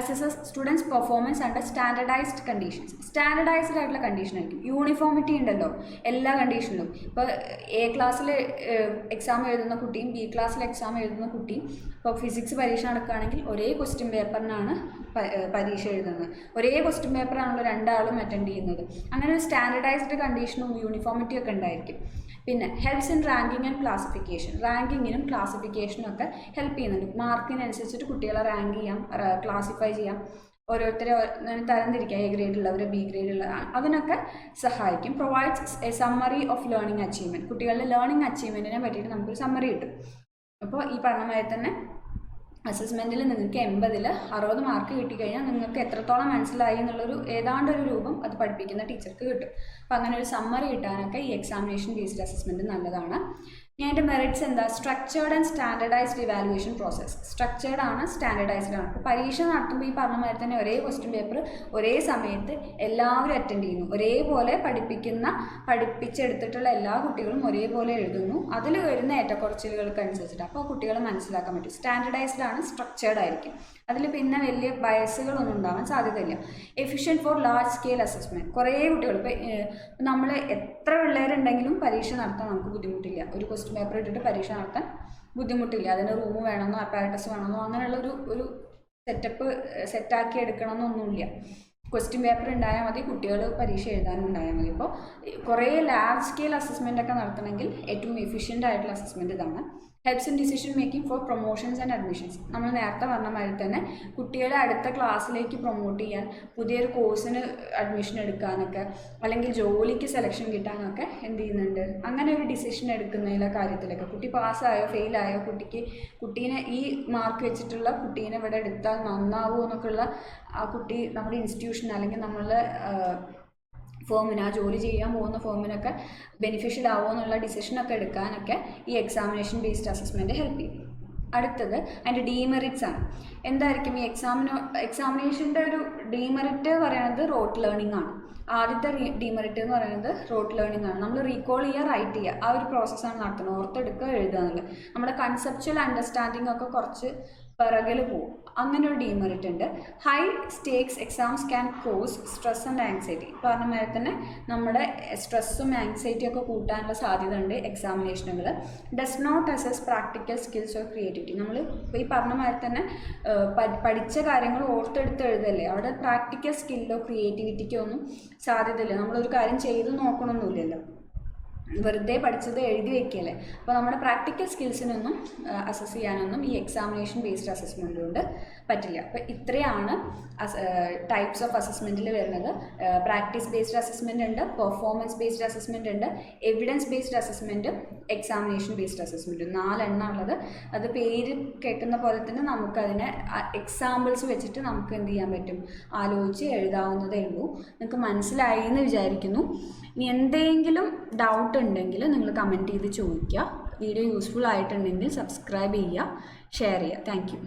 Assesses students performance under standardised conditions. Standardised ആയിട്ടുള്ള കണ്ടീഷൻ ആയിരിക്കും. യൂണിഫോമിറ്റി ഉണ്ടല്ലോ എല്ലാ കണ്ടീഷനിലും. ഇപ്പോൾ എ ക്ലാസ്സിൽ എക്സാം എഴുതുന്ന കുട്ടിയും ബി ക്ലാസ്സിൽ എക്സാം എഴുതുന്ന കുട്ടിയും ഇപ്പോൾ ഫിസിക്സ് പരീക്ഷ നടക്കുകയാണെങ്കിൽ ഒരേ ക്വസ്റ്റ്യൻ പേപ്പറിനാണ് പരീക്ഷ എഴുതുന്നത്. ഒരേ ക്വസ്റ്റ്യൻ പേപ്പറാണല്ലോ രണ്ടാളും അറ്റൻഡ് ചെയ്യുന്നത്. അങ്ങനെ ഒരു സ്റ്റാൻഡർഡൈസ്ഡ് കണ്ടീഷനും യൂണിഫോമിറ്റി ഒക്കെ ഉണ്ടായിരിക്കും. പിന്നെ helps in ranking and classification. റാങ്കിങ്ങിനും ക്ലാസിഫിക്കേഷനും ഒക്കെ ഹെൽപ്പ് ചെയ്യുന്നുണ്ട്. മാർക്കിനനുസരിച്ചിട്ട് കുട്ടികളെ റാങ്ക് ചെയ്യാം, ക്ലാസിഫൈ ചെയ്യാം, ഓരോരുത്തരെ തരംതിരിക്കുക, എ ഗ്രേഡുള്ളവർ, ബി ഗ്രേഡുള്ള, അതിനൊക്കെ സഹായിക്കും. Provides A summary of learning achievement. കുട്ടികളുടെ ലേണിംഗ് അച്ചീവ്മെൻറ്റിനെ പറ്റിയിട്ട് നമുക്കൊരു സമ്മറി കിട്ടും. അപ്പോൾ ഈ പറഞ്ഞമാതിരി തന്നെ അസസ്മെൻറ്റിൽ നിങ്ങൾക്ക് 80ൽ 60 മാർക്ക് കിട്ടിക്കഴിഞ്ഞാൽ നിങ്ങൾക്ക് എത്രത്തോളം മനസ്സിലായി എന്നുള്ളൊരു ഏതാണ്ടൊരു രൂപം അത് പഠിപ്പിക്കുന്ന ടീച്ചർക്ക് കിട്ടും. അപ്പോൾ അങ്ങനെ ഒരു സമ്മറി കിട്ടാനൊക്കെ ഈ എക്സാമിനേഷൻ ബേസ്ഡ് അസസ്മെൻറ്റ് നല്ലതാണ്. ഇനി അതിൻ്റെ മെറിറ്റ്സ് എന്താ? Structured and standardised evaluation process. Structured ആണ്, സ്റ്റാൻഡർഡൈസ്ഡ് ആണ്. ഇപ്പോൾ പരീക്ഷ നടത്തുമ്പോൾ ഈ പറഞ്ഞ മാതിരി തന്നെ ഒരേ ക്വസ്റ്റ്യൻ പേപ്പർ ഒരേ സമയത്ത് എല്ലാവരും അറ്റൻഡ് ചെയ്യുന്നു. ഒരേപോലെ പഠിപ്പിച്ചെടുത്തിട്ടുള്ള എല്ലാ കുട്ടികളും ഒരേപോലെ എഴുതുന്നു. അതിൽ വരുന്ന ഏറ്റക്കുറച്ചിലുകൾക്ക് അനുസരിച്ചിട്ട് അപ്പോൾ കുട്ടികൾ മനസ്സിലാക്കാൻ പറ്റും. സ്റ്റാൻഡർഡൈസ്ഡ് ആണ്, സ്ട്രക്ചേർഡ് ആയിരിക്കും. അതിൽ പിന്നെ വലിയ ബയസുകളൊന്നും ഉണ്ടാവാൻ സാധ്യതയില്ല. Efficient for large scale assessment. കുറേ കുട്ടികൾ ഇപ്പോൾ നമ്മൾ എത്ര പിള്ളേരുണ്ടെങ്കിലും പരീക്ഷ നടത്താൻ നമുക്ക് ബുദ്ധിമുട്ടില്ല. ഒരു ക്വസ്റ്റ്യൻ പേപ്പർ ഇട്ടിട്ട് പരീക്ഷ നടത്താൻ ബുദ്ധിമുട്ടില്ല. അതിന് റൂം വേണമെന്നോ അപ്പാരറ്റസ് വേണമെന്നോ അങ്ങനെയുള്ള ഒരു സെറ്റാക്കി എടുക്കണമെന്നൊന്നുമില്ല. ക്വസ്റ്റ്യൻ പേപ്പർ ഉണ്ടായാൽ മതി, കുട്ടികൾ പരീക്ഷ എഴുതാനും ഉണ്ടായാൽ മതി. അപ്പോൾ കുറേ ലാർജ് സ്കെയിൽ അസസ്മെൻ്റ് ഒക്കെ നടത്തണമെങ്കിൽ ഏറ്റവും എഫിഷ്യൻ്റ് ആയിട്ടുള്ള അസസ്മെൻറ്റ് ഇതാണ്. Helps in decision making for promotions and admissions. നമ്മൾ നേരത്തെ പറഞ്ഞ മാതിരി തന്നെ കുട്ടികളെ അടുത്ത ക്ലാസ്സിലേക്ക് പ്രൊമോട്ട് ചെയ്യാൻ, പുതിയൊരു കോഴ്സിന് അഡ്മിഷൻ എടുക്കാനൊക്കെ, അല്ലെങ്കിൽ ജോലിക്ക് സെലക്ഷൻ കിട്ടാനൊക്കെ എന്ത് ചെയ്യുന്നുണ്ട്, അങ്ങനെ ഒരു ഡിസിഷൻ എടുക്കുന്നതിലെ കാര്യത്തിലൊക്കെ കുട്ടി പാസ്സായോ ഫെയിലായോ, കുട്ടീനെ ഈ മാർക്ക് വെച്ചിട്ടുള്ള കുട്ടീനെ ഇവിടെ എടുത്താൽ നന്നാവുമോ എന്നൊക്കെയുള്ള ആ കുട്ടി നമ്മുടെ ഇൻസ്റ്റിറ്റ്യൂഷൻ അല്ലെങ്കിൽ നമ്മളുടെ ഫോമിന്, ആ ജോലി ചെയ്യാൻ പോകുന്ന ഫോമിനൊക്കെ ബെനിഫിഷ്യൽ ആവുമോ എന്നുള്ള ഡിസിഷനൊക്കെ എടുക്കാനൊക്കെ ഈ എക്സാമിനേഷൻ ബേസ്ഡ് അസസ്മെൻറ്റ് ഹെൽപ്പ് ചെയ്യും. അടുത്തത് അതിൻ്റെ ഡീമെറിറ്റ്സ് ആണ്. എന്തായിരിക്കും ഈ എക്സാമിനേഷൻ്റെ ഒരു ഡീമെറിറ്റ് പറയുന്നത്? റോട്ട് ലേണിംഗ് ആണ്. ആദ്യത്തെ ഡീമെറിറ്റ് എന്ന് പറയുന്നത് റോട്ട് ലേണിംഗ് ആണ്. നമ്മൾ റീകോൾ ചെയ്യുക, റൈറ്റ് ചെയ്യുക, ആ ഒരു പ്രോസസ്സാണ് നടത്തുന്നത്. ഓർത്തെടുക്കുക, എഴുതുക എന്നുള്ളത്. നമ്മുടെ കൺസെപ്ച്വൽ അണ്ടർസ്റ്റാൻഡിംഗ് ഒക്കെ കുറച്ച് പിറകിൽ പോവും. അങ്ങനെ ഒരു ഡീമെറിറ്റ് ഉണ്ട്. High stakes exams can cos stress and anxiety. പറഞ്ഞ മാതിരി തന്നെ നമ്മുടെ സ്ട്രെസ്സും ആങ്സൈറ്റിയും ഒക്കെ കൂട്ടാനുള്ള സാധ്യത ഉണ്ട് എക്സാമിനേഷനുകൾ. Does not assess practical skills or creativity. നമ്മൾ ഇപ്പോൾ ഈ പറഞ്ഞ മാതിരി തന്നെ പഠിച്ച കാര്യങ്ങൾ ഓർത്തെടുത്ത് എഴുതല്ലേ, അവിടെ പ്രാക്ടിക്കൽ സ്കില്ലോ ക്രിയേറ്റിവിറ്റിക്കോ ഒന്നും സാധ്യതയില്ല. നമ്മളൊരു കാര്യം ചെയ്ത് നോക്കണമെന്നില്ലല്ലോ, വെറുതെ പഠിച്ചത് എഴുതി വയ്ക്കുകയല്ലേ. അപ്പോൾ നമ്മുടെ പ്രാക്ടിക്കൽ സ്കിൽസിനൊന്നും അസസ് ചെയ്യാനൊന്നും ഈ എക്സാമിനേഷൻ ബേസ്ഡ് അസസ്മെൻ്റ് കൊണ്ട് പറ്റില്ല. അപ്പോൾ ഇത്രയാണ് ടൈപ്സ് ഓഫ് അസസ്മെൻറ്റിൽ വരുന്നത്. പ്രാക്ടീസ് ബേസ്ഡ് അസസ്മെൻ്റ് ഉണ്ട്, പെർഫോമൻസ് ബേസ്ഡ് അസസ്മെൻ്റ് ഉണ്ട്, evidence based assessment, examination based assessment. 4 എണ്ണം ഉള്ളത്. അത് പേര് കേൾക്കുന്ന പോലെ തന്നെ നമുക്കതിനെ എക്സാമ്പിൾസ് വെച്ചിട്ട് നമുക്ക് എന്ത് ചെയ്യാൻ പറ്റും, ആലോചിച്ച് എഴുതാവുന്നതേ ഉള്ളൂ. നിങ്ങൾക്ക് മനസ്സിലായി എന്ന് വിചാരിക്കുന്നു. ഇനി എന്തെങ്കിലും ഡൗട്ട് ഉണ്ടെങ്കിൽ നിങ്ങൾ കമൻറ്റ് ചെയ്ത് ചോദിക്കുക. വീഡിയോ യൂസ്ഫുൾ ആയിട്ടുണ്ടെങ്കിൽ സബ്സ്ക്രൈബ് ചെയ്യുക, ഷെയർ ചെയ്യുക. Thank you.